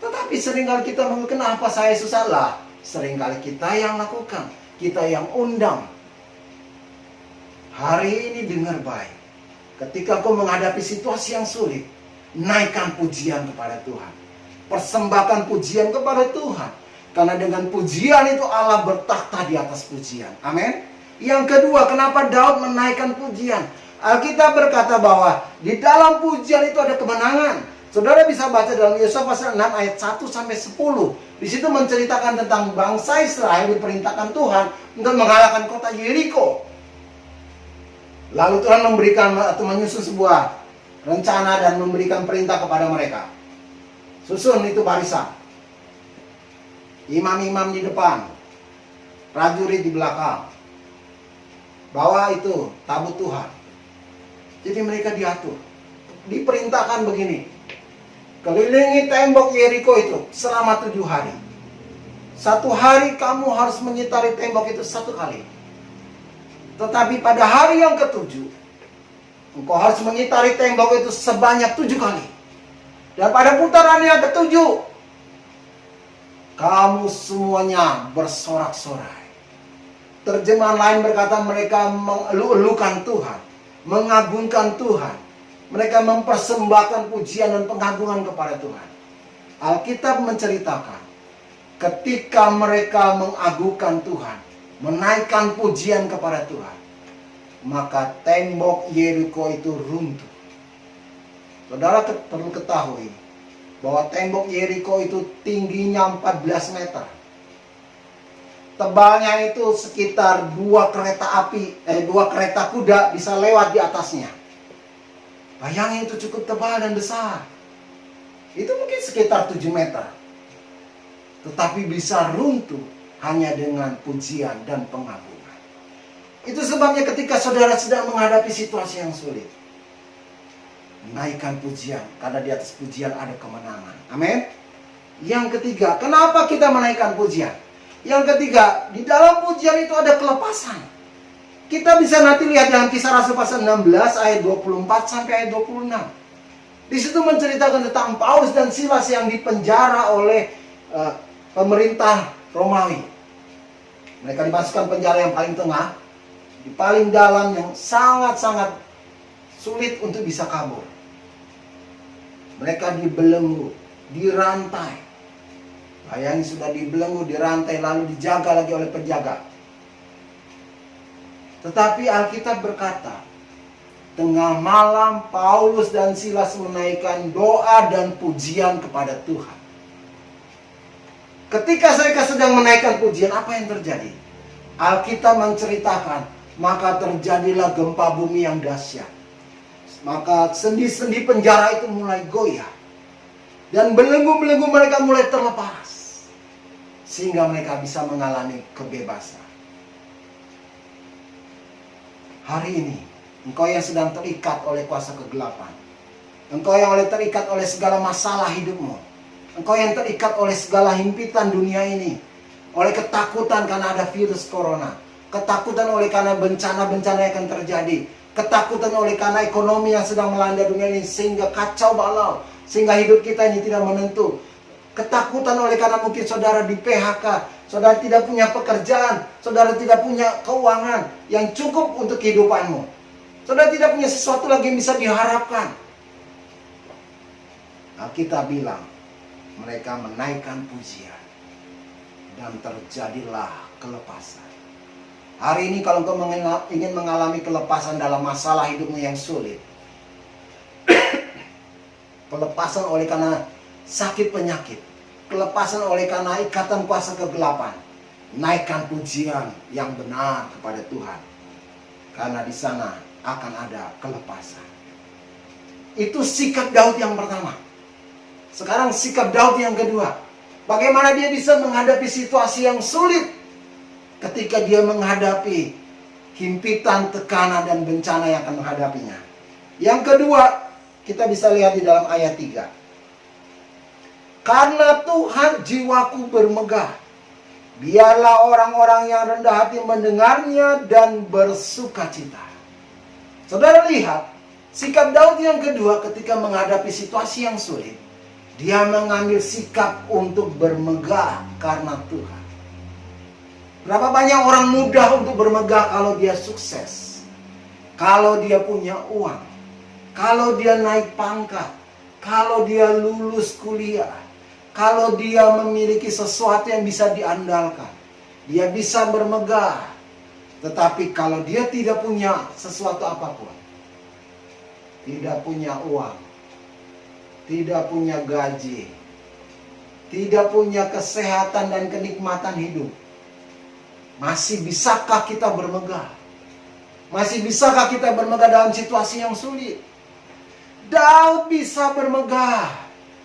Tetapi seringkali kita mengeluh, kenapa saya susah lah? Seringkali kita yang lakukan, kita yang undang. Hari ini dengar baik. Ketika kau menghadapi situasi yang sulit, naikkan pujian kepada Tuhan. Persembahkan pujian kepada Tuhan. Karena dengan pujian itu Allah bertakhta di atas pujian. Amin. Yang kedua, kenapa Daud menaikkan pujian? Alkitab berkata bahwa di dalam pujian itu ada kemenangan. Saudara bisa baca dalam Yesaya pasal 6 ayat 1 sampai 10. Di situ menceritakan tentang bangsa Israel diperintahkan Tuhan untuk mengalahkan kota Yeriko. Lalu Tuhan memberikan atau menyusun sebuah rencana dan memberikan perintah kepada mereka. Susun itu barisan. Imam-imam di depan, prajurit di belakang. Bawa itu tabut Tuhan. Jadi mereka diatur. Diperintahkan begini. Kelilingi tembok Yeriko itu selama 7 hari. 1 hari kamu harus mengitari tembok itu 1 kali. Tetapi pada hari yang ke-7, engkau harus mengitari tembok itu sebanyak 7 kali. Dan pada putaran yang ke-7, kamu semuanya bersorak-sorai. Terjemahan lain berkata mereka mengeluh-elukan Tuhan, mengagungkan Tuhan. Mereka mempersembahkan pujian dan pengagungan kepada Tuhan. Alkitab menceritakan ketika mereka mengagungkan Tuhan, menaikkan pujian kepada Tuhan, maka tembok Yeriko itu runtuh. Saudara perlu ketahui bahwa tembok Yeriko itu tingginya 14 meter. Tebalnya itu sekitar 2 kereta kuda bisa lewat di atasnya. Bayangin itu cukup tebal dan besar. Itu mungkin sekitar 7 meter. Tetapi bisa runtuh hanya dengan pujian dan pengagungan. Itu sebabnya ketika saudara sedang menghadapi situasi yang sulit, naikkan pujian, karena di atas pujian ada kemenangan. Amin. Yang ketiga, kenapa kita menaikkan pujian? Yang ketiga, di dalam pujian itu ada kelepasan. Kita bisa nanti lihat dalam Kisah Rasul pasal 16 ayat 24 sampai ayat 26. Di situ menceritakan tentang Paulus dan Silas yang dipenjara oleh pemerintah Romawi. Mereka dimasukkan penjara yang paling tengah, di paling dalam yang sangat-sangat sulit untuk bisa kabur. Mereka dibelenggu, dirantai. Bayangin sudah dibelenggu, dirantai, lalu dijaga lagi oleh penjaga. Tetapi Alkitab berkata, tengah malam Paulus dan Silas menaikkan doa dan pujian kepada Tuhan. Ketika mereka sedang menaikkan pujian, apa yang terjadi? Alkitab menceritakan, maka terjadilah gempa bumi yang dahsyat. Maka sendi-sendi penjara itu mulai goyah. Dan belenggu-belenggu mereka mulai terlepas. Sehingga mereka bisa mengalami kebebasan. Hari ini, engkau yang sedang terikat oleh kuasa kegelapan. Engkau yang terikat oleh segala masalah hidupmu. Engkau yang terikat oleh segala himpitan dunia ini. Oleh ketakutan karena ada virus corona. Ketakutan oleh karena bencana-bencana yang akan terjadi. Ketakutan oleh karena ekonomi yang sedang melanda dunia ini sehingga kacau balau, sehingga hidup kita ini tidak menentu. Ketakutan oleh karena mungkin saudara di PHK, saudara tidak punya pekerjaan, saudara tidak punya keuangan yang cukup untuk kehidupanmu. Saudara tidak punya sesuatu lagi yang bisa diharapkan. Alkitab bilang, mereka menaikkan pujian dan terjadilah kelepasan. Hari ini kalau engkau ingin mengalami kelepasan dalam masalah hidupmu yang sulit, kelepasan oleh karena sakit penyakit, kelepasan oleh karena ikatan kuasa kegelapan, naikkan pujian yang benar kepada Tuhan, karena di sana akan ada kelepasan. Itu sikap Daud yang pertama. Sekarang sikap Daud yang kedua. Bagaimana dia bisa menghadapi situasi yang sulit ketika dia menghadapi himpitan, tekanan, dan bencana yang akan menghadapinya. Yang kedua, kita bisa lihat di dalam ayat 3. Karena Tuhan jiwaku bermegah, biarlah orang-orang yang rendah hati mendengarnya dan bersukacita. Saudara lihat, sikap Daud yang kedua ketika menghadapi situasi yang sulit, dia mengambil sikap untuk bermegah karena Tuhan. Berapa banyak orang mudah untuk bermegah kalau dia sukses, kalau dia punya uang, kalau dia naik pangkat, kalau dia lulus kuliah, kalau dia memiliki sesuatu yang bisa diandalkan, dia bisa bermegah. Tetapi kalau dia tidak punya sesuatu apapun, tidak punya uang, tidak punya gaji, tidak punya kesehatan dan kenikmatan hidup, masih bisakah kita bermegah? Masih bisakah kita bermegah dalam situasi yang sulit? Daud bisa bermegah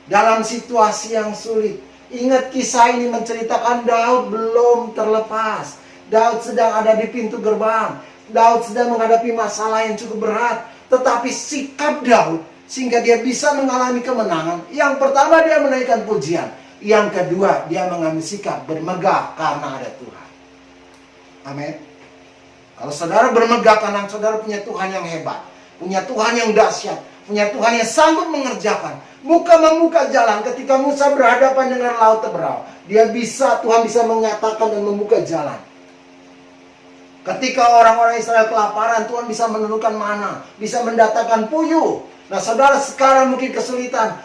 dalam situasi yang sulit. Ingat, kisah ini menceritakan Daud belum terlepas. Daud sedang ada di pintu gerbang. Daud sedang menghadapi masalah yang cukup berat. Tetapi sikap Daud sehingga dia bisa mengalami kemenangan. Yang pertama, dia menaikkan pujian. Yang kedua, dia mengambil sikap bermegah karena ada Tuhan. Amin. Kalau saudara bermegah karena saudara punya Tuhan yang hebat, punya Tuhan yang dahsyat, punya Tuhan yang sanggup mengerjakan, membuka jalan. Ketika Musa berhadapan dengan laut Teberau, Tuhan bisa menyatakan dan membuka jalan. Ketika orang-orang Israel kelaparan, Tuhan bisa menurunkan mana, bisa mendatangkan puyuh. Nah, saudara sekarang mungkin kesulitan,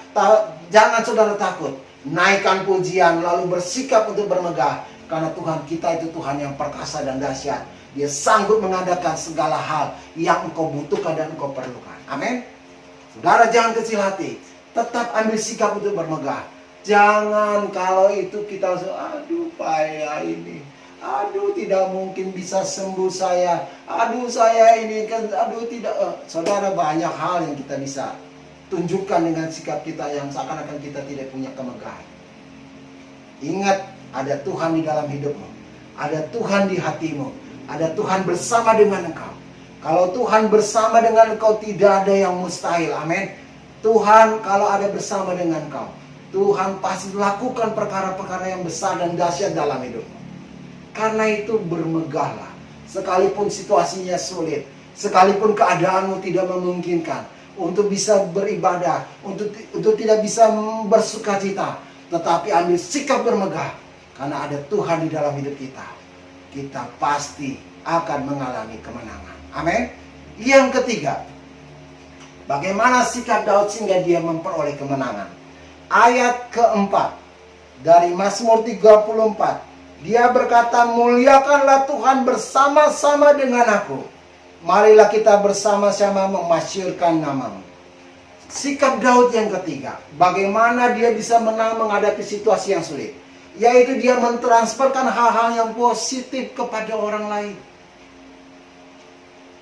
jangan saudara takut. Naikkan pujian lalu bersikap untuk bermegah. Karena Tuhan kita itu Tuhan yang perkasa dan dahsyat. Dia sanggup mengadakan segala hal yang engkau butuhkan dan engkau perlukan. Amin. Saudara jangan kecil hati. Tetap ambil sikap untuk bermegah. Jangan kalau itu kita langsung, aduh payah ini. Aduh, tidak mungkin bisa sembuh saya. Aduh, saya ini kan, aduh tidak. Saudara, banyak hal yang kita bisa tunjukkan dengan sikap kita yang seakan-akan kita tidak punya kemegahan. Ingat, ada Tuhan di dalam hidupmu. Ada Tuhan di hatimu. Ada Tuhan bersama dengan engkau. Kalau Tuhan bersama dengan engkau, tidak ada yang mustahil. Amin. Tuhan kalau ada bersama dengan engkau, Tuhan pasti lakukan perkara-perkara yang besar dan dahsyat dalam hidupmu. Karena itu bermegahlah. Sekalipun situasinya sulit, sekalipun keadaanmu tidak memungkinkan untuk bisa beribadah, untuk tidak bisa bersukacita, tetapi ambil sikap bermegah. Karena ada Tuhan di dalam hidup kita, kita pasti akan mengalami kemenangan. Amin. Yang ketiga, bagaimana sikap Daud sehingga dia memperoleh kemenangan? Ayat keempat dari Mazmur 34. Dia berkata, muliakanlah Tuhan bersama-sama dengan aku. Marilah kita bersama-sama memasyurkan namamu. Sikap Daud yang ketiga, bagaimana dia bisa menang menghadapi situasi yang sulit, yaitu dia mentransferkan hal-hal yang positif kepada orang lain.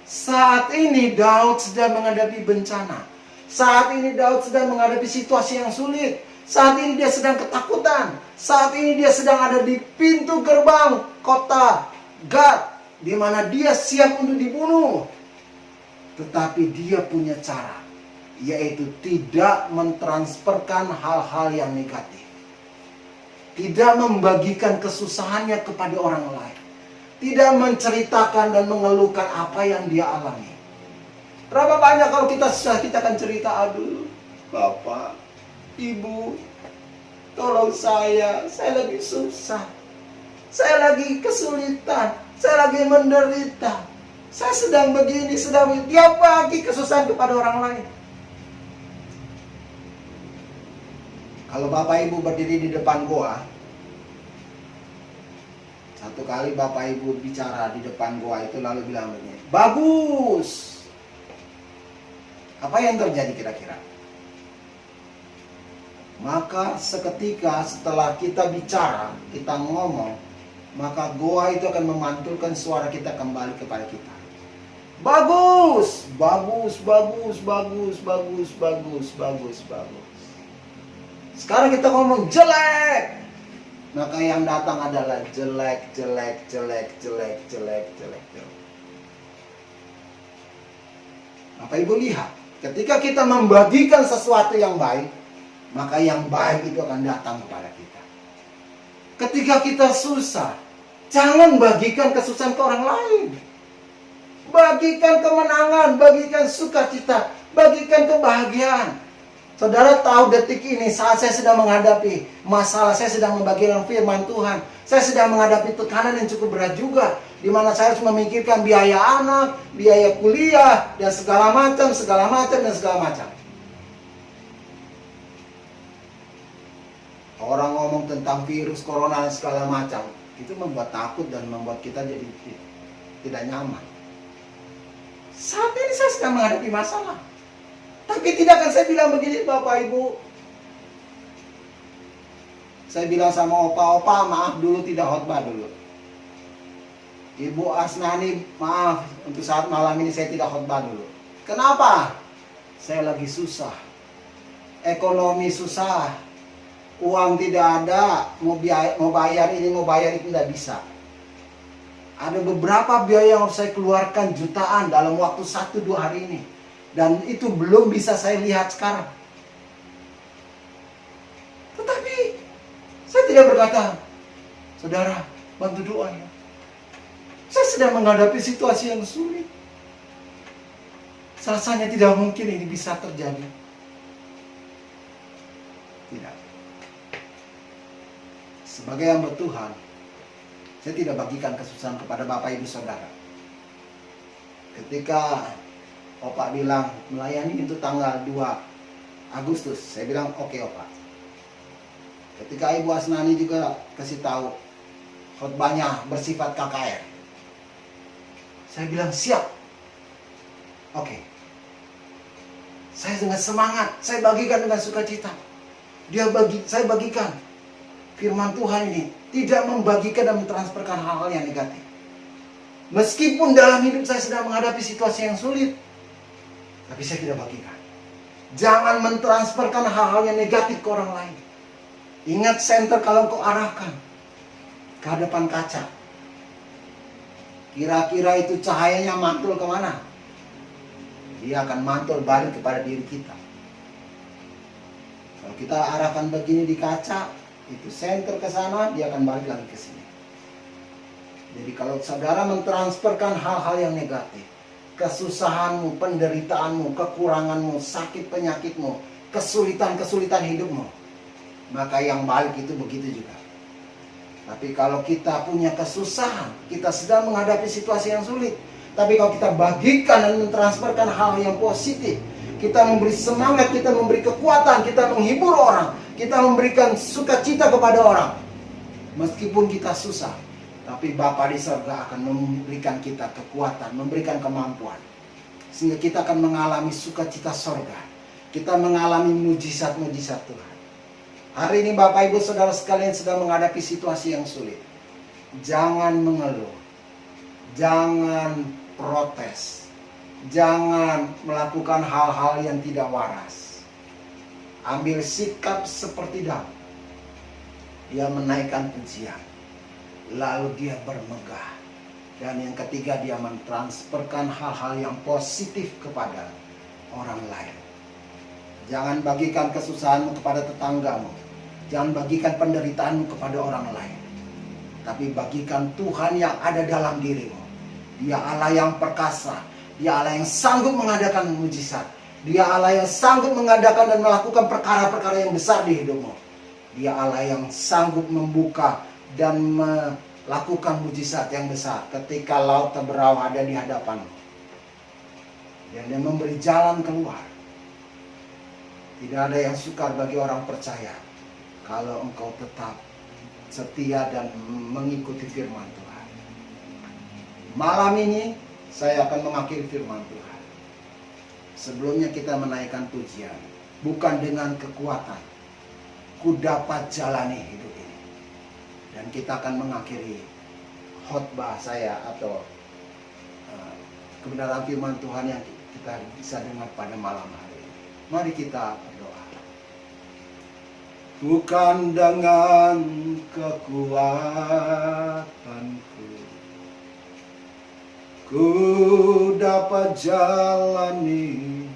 Saat ini Daud sedang menghadapi bencana. Saat ini Daud sedang menghadapi situasi yang sulit. Saat ini dia sedang ketakutan. Saat ini dia sedang ada di pintu gerbang kota Gad, di mana dia siap untuk dibunuh. Tetapi dia punya cara, yaitu tidak mentransferkan hal-hal yang negatif. Tidak membagikan kesusahannya kepada orang lain. Tidak menceritakan dan mengeluhkan apa yang dia alami. Berapa banyak kalau kita susah, kita akan cerita, aduh, Bapak, Ibu, tolong saya lagi susah. Saya lagi kesulitan, saya lagi menderita. Saya sedang begini, sedang begini. Dia bagi kesusahan kepada orang lain. Kalau Bapak Ibu berdiri di depan goa, satu kali Bapak Ibu bicara di depan goa itu lalu bilang begini, bagus. Apa yang terjadi kira-kira? Maka seketika setelah kita bicara, kita ngomong, maka goa itu akan memantulkan suara kita kembali kepada kita. Bagus, bagus, bagus, bagus, bagus, bagus, bagus, bagus. Sekarang kita ngomong jelek, maka yang datang adalah jelek, jelek, jelek, jelek, jelek, jelek, jelek. Bapak Ibu lihat, ketika kita membagikan sesuatu yang baik, maka yang baik itu akan datang kepada kita. Ketika kita susah, jangan bagikan kesusahan ke orang lain. Bagikan kemenangan, bagikan sukacita, bagikan kebahagiaan. Saudara tahu detik ini saat saya sedang menghadapi masalah, saya sedang membagikan firman Tuhan, saya sedang menghadapi tekanan yang cukup berat juga, di mana saya harus memikirkan biaya anak, biaya kuliah, dan segala macam, dan segala macam. Orang ngomong tentang virus corona dan segala macam, itu membuat takut dan membuat kita jadi tidak nyaman. Saat ini saya sedang menghadapi masalah, tapi tidak akan saya bilang begini, Bapak Ibu. Saya bilang sama opa, maaf dulu tidak khotbah dulu. Ibu Asnani, maaf untuk saat malam ini saya tidak khotbah dulu. Kenapa? Saya lagi susah. Ekonomi susah. Uang tidak ada, mau bayar ini, mau bayar itu tidak bisa. Ada beberapa biaya yang harus saya keluarkan jutaan dalam waktu 1-2 hari ini. Dan itu belum bisa saya lihat sekarang. Tetapi saya tidak berkata, saudara, bantu doa ya. Saya sedang menghadapi situasi yang sulit. Rasanya tidak mungkin ini bisa terjadi. Tidak. Sebagai hamba Tuhan, saya tidak bagikan kesusahan kepada Bapak Ibu Saudara. Ketika Opa bilang melayani itu tanggal 2 Agustus, saya bilang oke, Opa. Ketika Ibu Asnani juga kasih tahu khotbahnya bersifat KKR, saya bilang siap. Oke. Saya dengan semangat, saya bagikan dengan sukacita. Saya bagikan. firman Tuhan ini tidak membagikan dan mentransferkan hal-hal yang negatif. Meskipun dalam hidup saya sedang menghadapi situasi yang sulit, tapi saya tidak bagikan. Jangan mentransferkan hal-hal yang negatif ke orang lain. Ingat senter kalau kau arahkan ke hadapan kaca, kira-kira itu cahayanya mantul kemana? Dia akan mantul balik kepada diri kita. Kalau kita arahkan begini di kaca, itu senter ke sana, dia akan balik lagi ke sini. Jadi kalau saudara mentransferkan hal-hal yang negatif, kesusahanmu, penderitaanmu, kekuranganmu, sakit penyakitmu, kesulitan-kesulitan hidupmu, maka yang balik itu begitu juga. Tapi kalau kita punya kesusahan, kita sedang menghadapi situasi yang sulit, tapi kalau kita bagikan dan mentransferkan hal yang positif, kita memberi semangat, kita memberi kekuatan, kita menghibur orang, kita memberikan sukacita kepada orang. Meskipun kita susah, tapi Bapa di surga akan memberikan kita kekuatan, memberikan kemampuan. Sehingga kita akan mengalami sukacita surga. Kita mengalami mujizat-mujizat Tuhan. Hari ini Bapak Ibu Saudara sekalian sedang menghadapi situasi yang sulit. Jangan mengeluh. Jangan protes. Jangan melakukan hal-hal yang tidak waras. Ambil sikap seperti Daud. Dia menaikkan pujian. Lalu dia bermegah. Dan yang ketiga, dia mentransferkan hal-hal yang positif kepada orang lain. Jangan bagikan kesusahanmu kepada tetanggamu. Jangan bagikan penderitaanmu kepada orang lain. Tapi bagikan Tuhan yang ada dalam dirimu. Dia Allah yang perkasa. Dia Allah yang sanggup mengadakan mujizat. Dia Allah yang sanggup mengadakan dan melakukan perkara-perkara yang besar di hidupmu. Dia Allah yang sanggup membuka dan melakukan mujizat yang besar ketika laut Teberau ada di hadapanmu. Dan dia memberi jalan keluar. Tidak ada yang sukar bagi orang percaya kalau engkau tetap setia dan mengikuti firman Tuhan. Malam ini saya akan mengakhiri firman Tuhan. Sebelumnya kita menaikkan pujian. Bukan dengan kekuatan ku dapat jalani hidup ini. Dan kita akan mengakhiri khotbah saya atau kebenaran firman Tuhan yang kita bisa dengar pada malam hari ini. Mari kita berdoa. Bukan dengan kekuatanku ku dapat jalani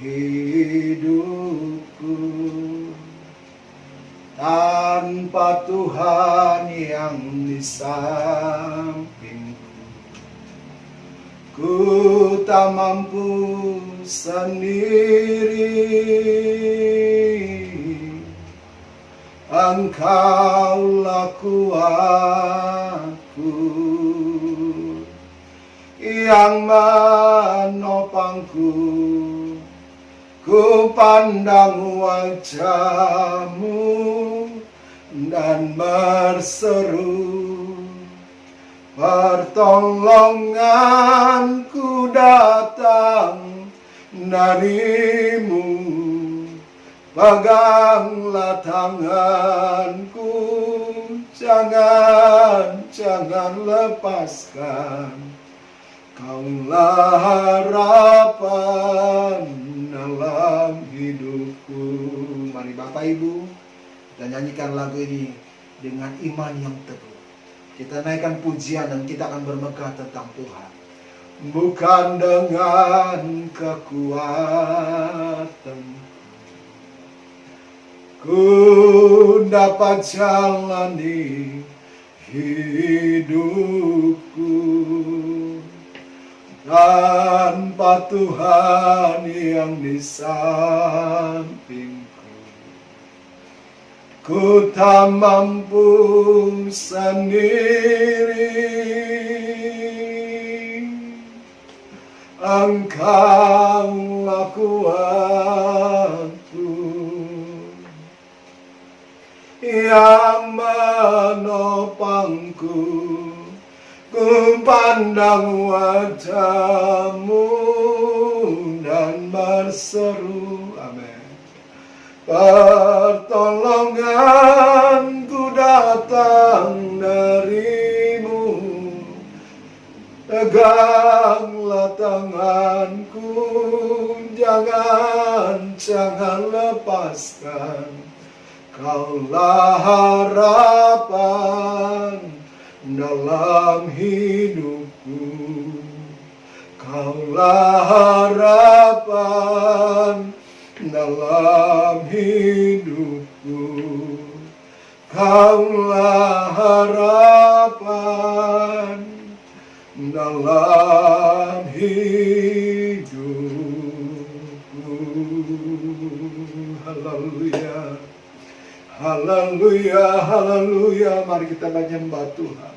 hidupku, tanpa Tuhan yang di sampingku, ku tak mampu sendiri. Engkaulah kuatku yang menopangku, ku pandang wajah-Mu dan berseru, pertolonganku datang dari-Mu. Peganglah tanganku, jangan lepaskan. Kaulah harapan dalam hidupku. Mari Bapak Ibu, kita nyanyikan lagu ini dengan iman yang teguh. Kita naikkan pujian dan kita akan bermegah tentang Tuhan. Bukan dengan kekuatan ku dapat jalani hidupku, tanpa Tuhan yang di sampingku, ku tak mampu sendiri. Engkaulah kuatku yang menopangku, ku pandang wajah-Mu dan berseru, amin, pertolongan datang darimu. Peganglah tanganku, jangan lepaskan. Kaulah harapan dalam hidupku. Kaulah harapan dalam hidupku. Kaulah harapan dalam hidupku. Haleluya, haleluya, haleluya. Mari kita menyembah Tuhan.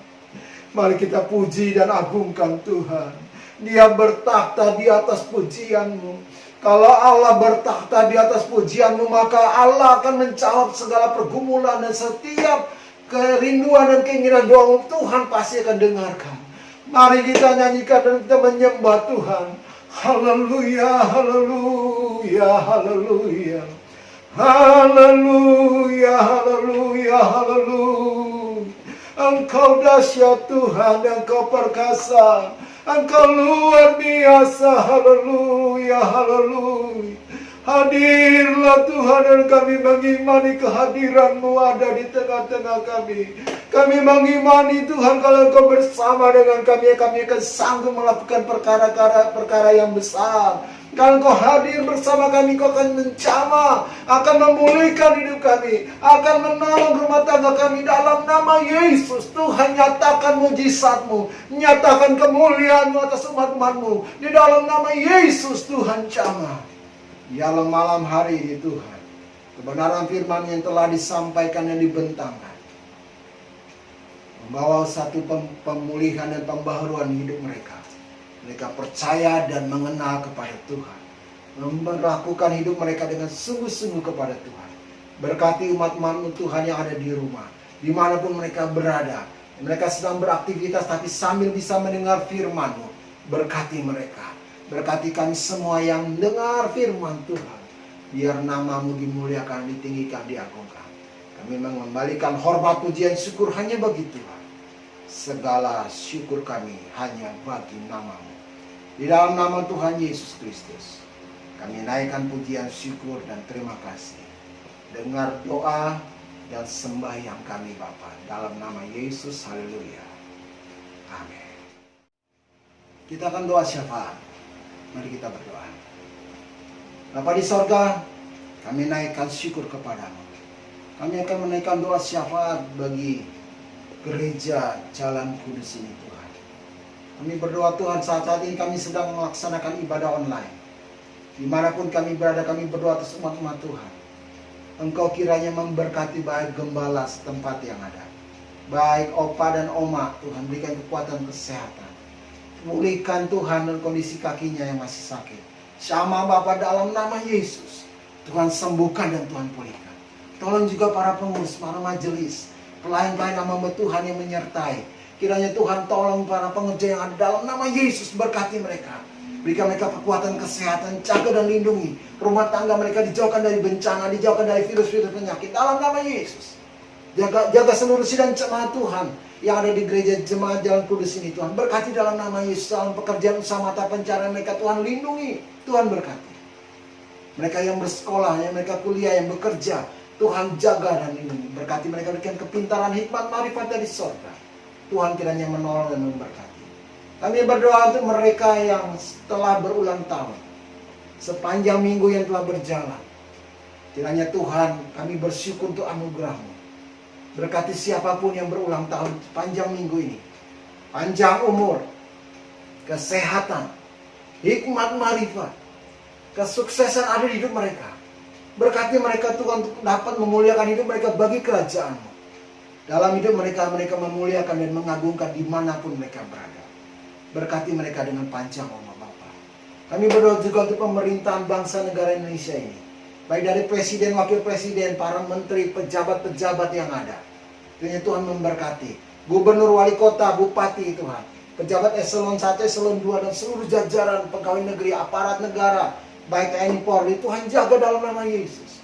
Mari kita puji dan agungkan Tuhan. Dia bertakhta di atas pujianmu. Kalau Allah bertakhta di atas pujianmu, maka Allah akan menjawab segala pergumulan dan setiap kerinduan dan keinginan doamu. Tuhan pasti akan dengarkan. Mari kita nyanyikan dan kita menyembah Tuhan. Haleluya, haleluya, haleluya. Haleluya, haleluya, haleluya. Engkau dahsyat Tuhan, Engkau perkasa, Engkau luar biasa. Haleluya, haleluya. Hadirlah Tuhan, dan kami mengimani kehadiran-Mu ada di tengah-tengah kami. Kami mengimani Tuhan, kalau Engkau bersama dengan kami akan sanggup melakukan perkara yang besar. Kalau Engkau hadir bersama kami, Engkau akan menjamah, akan memulihkan hidup kami, akan menolong rumah tangga kami. Dalam nama Yesus, Tuhan nyatakan mujizat-Mu, nyatakan kemuliaan-Mu atas umat-Umat-Mu. Di dalam nama Yesus, Tuhan jamah. Di dalam malam hari ini Tuhan, kebenaran firman yang telah disampaikan dan dibentangkan membawa satu pemulihan dan pembaharuan hidup mereka. Mereka percaya dan mengenal kepada Tuhan, melakukan hidup mereka dengan sungguh-sungguh kepada Tuhan. Berkati umat-Umat-Mu Tuhan yang ada di rumah, dimanapun mereka berada. Mereka sedang beraktivitas tapi sambil bisa mendengar firman-Mu. Berkati mereka. Berkati kami semua yang dengar firman Tuhan. Biar nama-Mu dimuliakan, ditinggikan, diagungkan. Kami mengembalikan hormat, pujian, syukur hanya bagi Tuhan. Segala syukur kami hanya bagi nama-Mu. Di dalam nama Tuhan Yesus Kristus, kami naikkan pujian, syukur, dan terima kasih. Dengar doa dan sembahyang kami Bapa. Dalam nama Yesus, haleluya. Amin. Kita akan doa syafaat. Mari kita berdoa. Bapa di sorga, kami naikkan syukur kepadamu. Kami akan menaikkan doa syafaat bagi gereja Jalan Kudus ini Tuhan. Kami berdoa Tuhan, saat ini kami sedang melaksanakan ibadah online. Dimanapun kami berada, kami berdoa atas umat-umat Tuhan. Engkau kiranya memberkati baik gembala setempat yang ada, baik opa dan oma. Tuhan berikan kekuatan kesehatan. Pulihkan Tuhan dan kondisi kakinya yang masih sakit. Sama Bapa dalam nama Yesus, Tuhan sembuhkan dan Tuhan pulihkan. Tolong juga para pengurus, para majelis, pelayan-pelayan nama Tuhan yang menyertai. Kiranya Tuhan tolong para pengerja yang ada dalam nama Yesus, berkati mereka. Berikan mereka kekuatan kesehatan, jaga dan lindungi. Rumah tangga mereka dijauhkan dari bencana, dijauhkan dari virus-virus penyakit. Dalam nama Yesus. Jaga seluruh sidang jemaat Tuhan yang ada di gereja jemaat Jalan Kudus ini Tuhan. Berkati dalam nama Yesus. Dalam pekerjaan usaha mata pencarian mereka Tuhan lindungi. Tuhan berkati. Mereka yang bersekolah, yang mereka kuliah, yang bekerja, Tuhan jaga dan lindungi. Berkati mereka, berikan kepintaran, hikmat, marifat dari surga. Tuhan kiranya menolong dan memberkati. Kami berdoa untuk mereka yang telah berulang tahun, sepanjang minggu yang telah berjalan. Kiranya Tuhan, kami bersyukur untuk anugerah-Mu. Berkati siapapun yang berulang tahun panjang minggu ini. Panjang umur, kesehatan, hikmat, marifat, kesuksesan ada di hidup mereka. Berkati mereka Tuhan untuk dapat memuliakan hidup mereka bagi kerajaan-Mu. Dalam hidup mereka, mereka memuliakan dan mengagungkan dimanapun mereka berada. Berkati mereka dengan panjang umur Bapa. Kami berdoa juga untuk pemerintahan bangsa negara Indonesia ini. Baik dari presiden, wakil presiden, para menteri, pejabat-pejabat yang ada. Kiranya Tuhan memberkati. Gubernur, wali kota, bupati Tuhan. Pejabat eselon 1, eselon 2, dan seluruh jajaran pegawai negeri, aparat negara. Baik TNI Polri, Tuhan jaga dalam nama Yesus.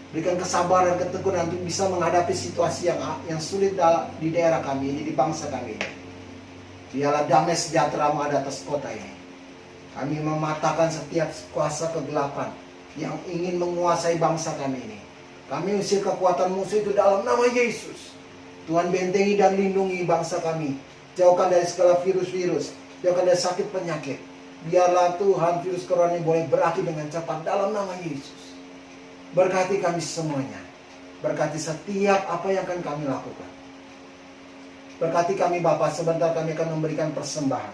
Berikan kesabaran, ketekunan untuk bisa menghadapi situasi yang sulit di daerah kami ini, di bangsa kami ini. Biarlah damai sejahtera ada atas kota ini. Kami mematahkan setiap kuasa kegelapan yang ingin menguasai bangsa kami ini. Kami usir kekuatan musuh itu dalam nama Yesus. Tuhan bentengi dan lindungi bangsa kami. Jauhkan dari segala virus-virus, jauhkan dari sakit penyakit. Biarlah Tuhan virus corona ini boleh berakhir dengan cepat dalam nama Yesus. Berkati kami semuanya. Berkati setiap apa yang akan kami lakukan. Berkati kami Bapa, sebentar kami akan memberikan persembahan.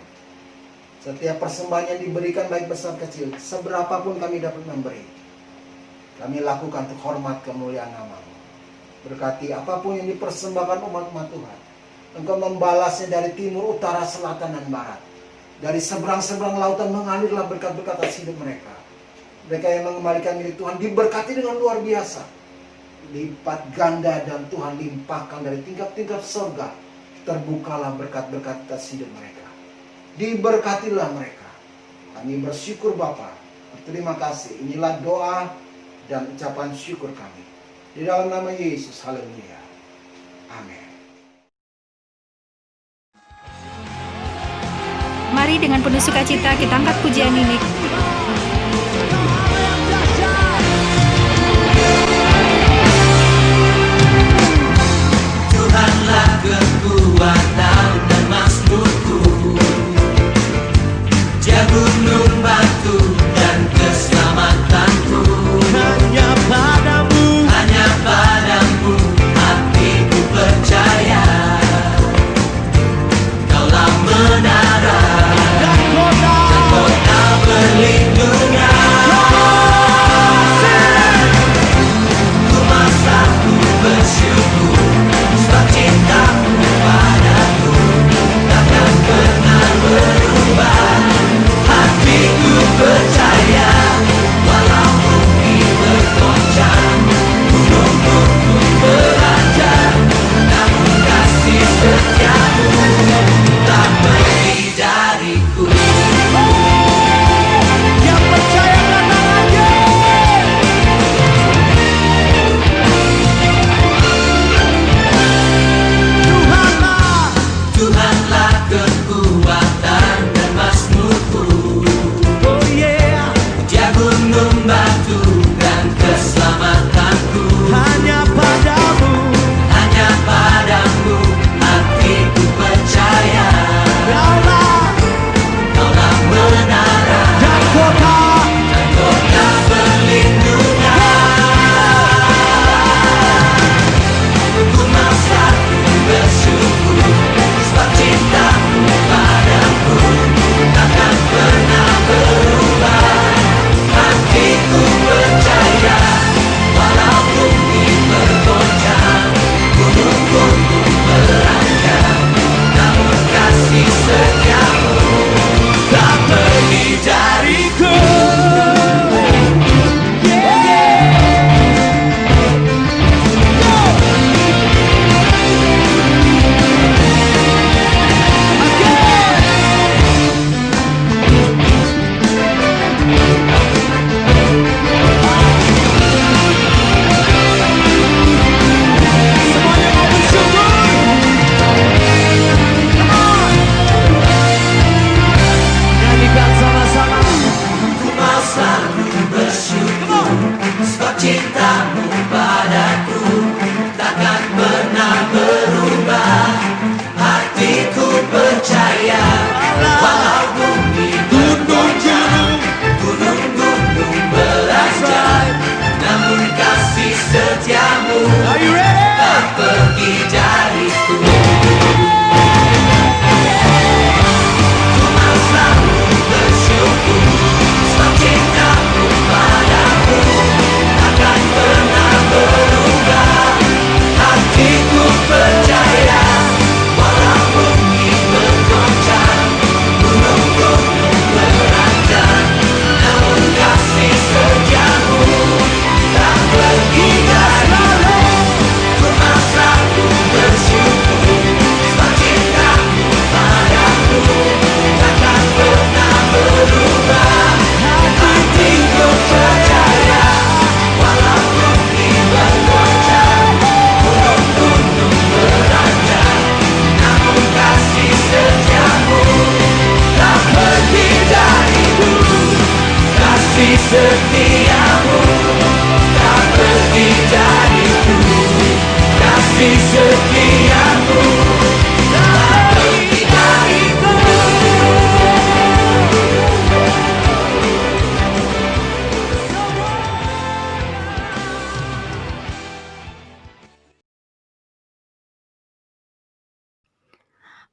Setiap persembahan yang diberikan baik besar kecil, seberapapun kami dapat memberi, kami lakukan untuk hormat kemuliaan nama-Mu. Berkati apapun yang dipersembahkan umat-umat Tuhan, Engkau membalasnya dari timur, utara, selatan, dan barat. Dari seberang-seberang lautan mengalirlah berkat-berkat atas hidup mereka. Mereka yang mengembalikan milik Tuhan diberkati dengan luar biasa. Lipat ganda dan Tuhan limpahkan dari tingkap-tingkap surga. Terbukalah berkat-berkat atas hidup mereka. Diberkatilah mereka. Kami bersyukur Bapa. Terima kasih. Inilah doa dan ucapan syukur kami. Di dalam nama Yesus. Haleluya. Amin. Mari dengan penuh sukacita kita angkat pujian ini. Tuhanlah kekuatan dan makhlukku, Dia gunung batu dan keselamatanku. Hanya padamu hatiku percaya. Kaulah menara dan kota perlindungan. Ku masaku bersyukur sebab cintamu padaku.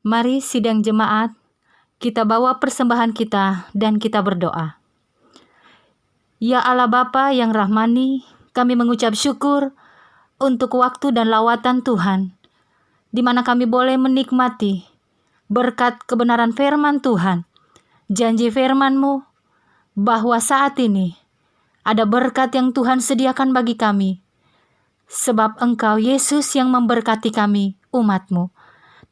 Mari sidang jemaat, kita bawa persembahan kita dan kita berdoa. Ya Allah Bapa yang rahmani, kami mengucap syukur untuk waktu dan lawatan Tuhan, di mana kami boleh menikmati berkat kebenaran firman Tuhan, janji firman-Mu, bahwa saat ini ada berkat yang Tuhan sediakan bagi kami, sebab Engkau Yesus yang memberkati kami, umat-Mu.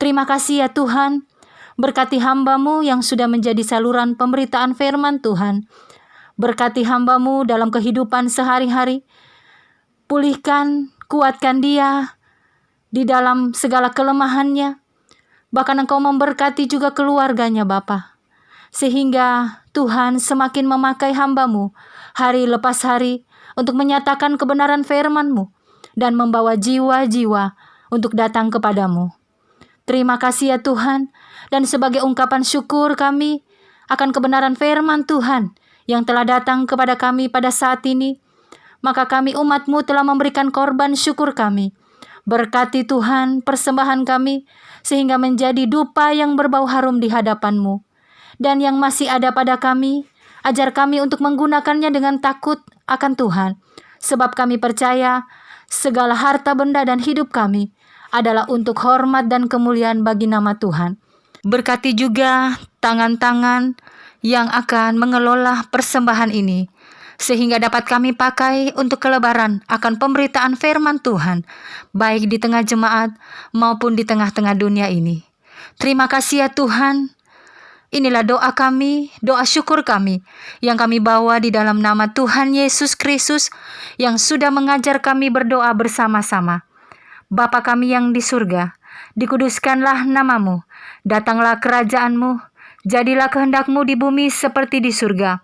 Terima kasih ya Tuhan, berkati hamba-Mu yang sudah menjadi saluran pemberitaan firman Tuhan. Berkati hamba-Mu dalam kehidupan sehari-hari. Pulihkan, kuatkan dia di dalam segala kelemahannya. Bahkan Engkau memberkati juga keluarganya Bapa. Sehingga Tuhan semakin memakai hamba-Mu hari lepas hari untuk menyatakan kebenaran firman-Mu dan membawa jiwa-jiwa untuk datang kepadamu. Terima kasih ya Tuhan, dan sebagai ungkapan syukur kami akan kebenaran firman Tuhan yang telah datang kepada kami pada saat ini, maka kami umat-Mu telah memberikan korban syukur kami. Berkati Tuhan persembahan kami, sehingga menjadi dupa yang berbau harum di hadapan-Mu. Dan yang masih ada pada kami, ajar kami untuk menggunakannya dengan takut akan Tuhan, sebab kami percaya segala harta benda dan hidup kami adalah untuk hormat dan kemuliaan bagi nama Tuhan. Berkati juga tangan-tangan yang akan mengelola persembahan ini, sehingga dapat kami pakai untuk kelebaran akan pemberitaan firman Tuhan, baik di tengah jemaat maupun di tengah-tengah dunia ini. Terima kasih ya Tuhan. Inilah doa kami, doa syukur kami, yang kami bawa di dalam nama Tuhan Yesus Kristus, yang sudah mengajar kami berdoa bersama-sama. Bapa kami yang di surga, dikuduskanlah nama-Mu, datanglah kerajaan-Mu, jadilah kehendak-Mu di bumi seperti di surga.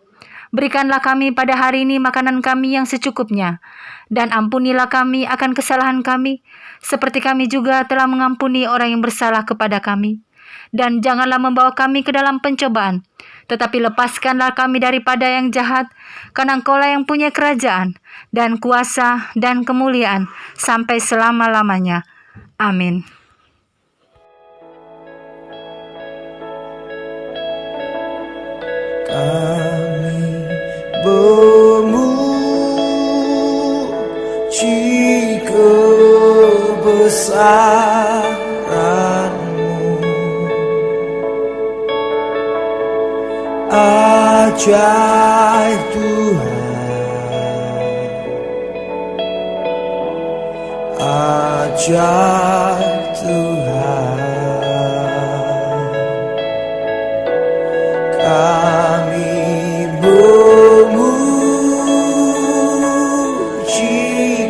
Berikanlah kami pada hari ini makanan kami yang secukupnya, dan ampunilah kami akan kesalahan kami, seperti kami juga telah mengampuni orang yang bersalah kepada kami. Dan janganlah membawa kami ke dalam pencobaan, tetapi lepaskanlah kami daripada yang jahat, karena Engkau-lah yang punya kerajaan, dan kuasa, dan kemuliaan, sampai selama-lamanya. Amin. Kami memuji kebesaran-Mu, ajaib Tuhan, ajaib Tuhan. Kami memuji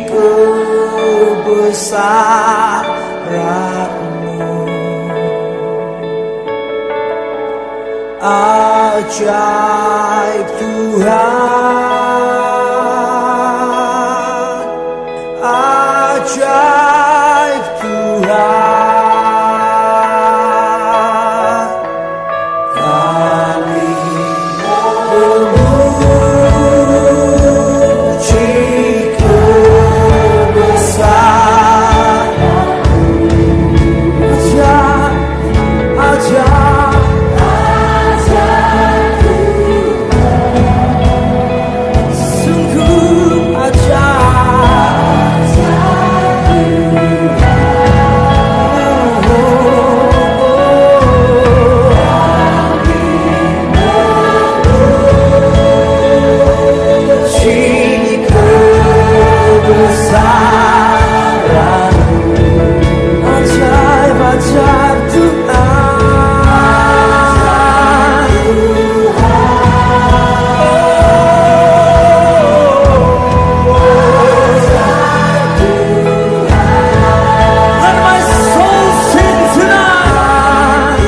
kebesaran-Mu, ajaib Tuhan, ajaib Tuhan. Kami memuji kebesaran-Mu, ajaib, ajaib, sungguh ajaib, puji kebesaran-Mu, ajaib, ajaib Tuhan. Let my soul sing tonight.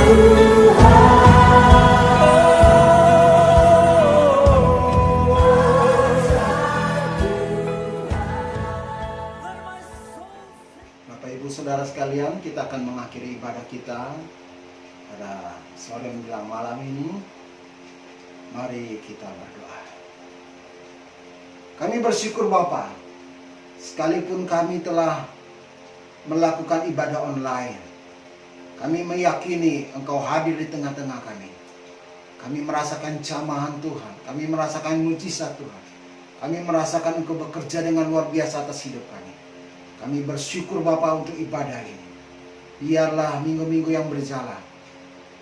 Bapak Ibu Saudara sekalian, kita akan mengakhiri ibadah kita pada sore menjelang malam ini. Mari kita berdoa. Kami bersyukur Bapa, sekalipun kami telah melakukan ibadah online, Kami meyakini Engkau hadir di tengah-tengah kami. Kami merasakan jamahan Tuhan. Kami merasakan mujizat Tuhan. Kami merasakan Engkau bekerja dengan luar biasa atas hidup kami. Kami bersyukur Bapa untuk ibadah ini. Biarlah minggu-minggu yang berjalan.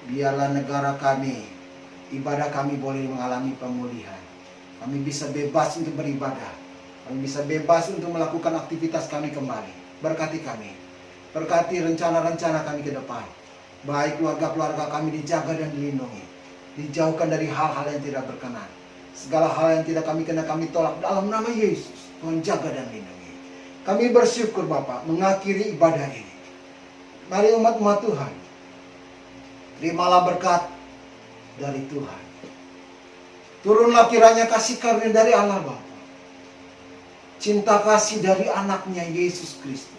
Biarlah negara kami, ibadah kami boleh mengalami pemulihan. Kami bisa bebas untuk beribadah. Kami bisa bebas untuk melakukan aktivitas kami kembali. Berkati kami. Berkati rencana-rencana kami ke depan. Baik keluarga-keluarga kami dijaga dan dilindungi. Dijauhkan dari hal-hal yang tidak berkenan. Segala hal yang tidak kami kena kami tolak dalam nama Yesus. Tuhan jaga dan lindungi. Kami bersyukur Bapa mengakhiri ibadah ini. Mari umat-umat Tuhan, terimalah berkat dari Tuhan. Turunlah kiranya kasih karunia dari Allah Bapa. Cinta kasih dari anaknya Yesus Kristus.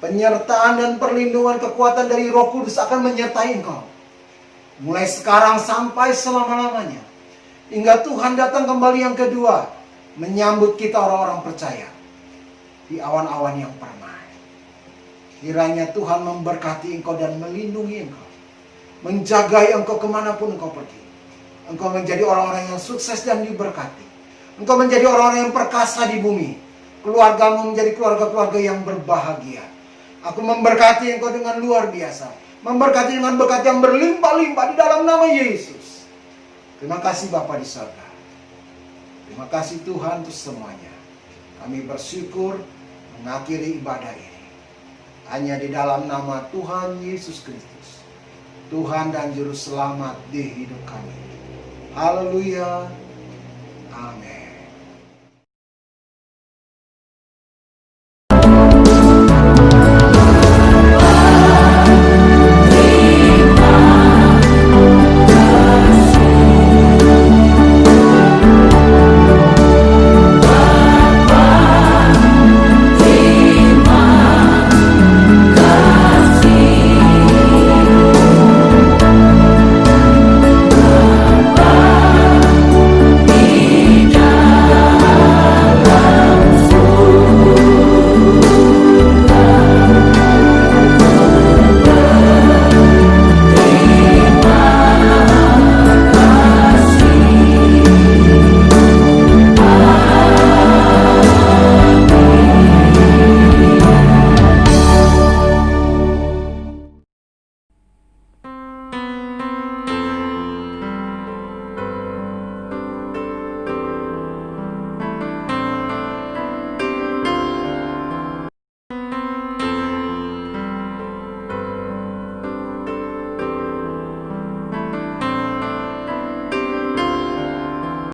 Penyertaan dan perlindungan kekuatan dari Roh Kudus akan menyertai engkau. Mulai sekarang sampai selama-lamanya. Hingga Tuhan datang kembali yang kedua. Menyambut kita orang-orang percaya. Di awan-awan yang permai. Kiranya Tuhan memberkati engkau dan melindungi engkau. Menjagai engkau kemanapun engkau pergi. Engkau menjadi orang-orang yang sukses dan diberkati. Engkau menjadi orang-orang yang perkasa di bumi. Keluargamu menjadi keluarga-keluarga yang berbahagia. Aku memberkati engkau dengan luar biasa. Memberkati dengan berkat yang berlimpah-limpah di dalam nama Yesus. Terima kasih Bapa di surga. Terima kasih Tuhan untuk semuanya. Kami bersyukur mengakhiri ibadah ini. Hanya di dalam nama Tuhan Yesus Kristus. Tuhan dan Juru Selamat di hidup kami. Haleluya. Amin.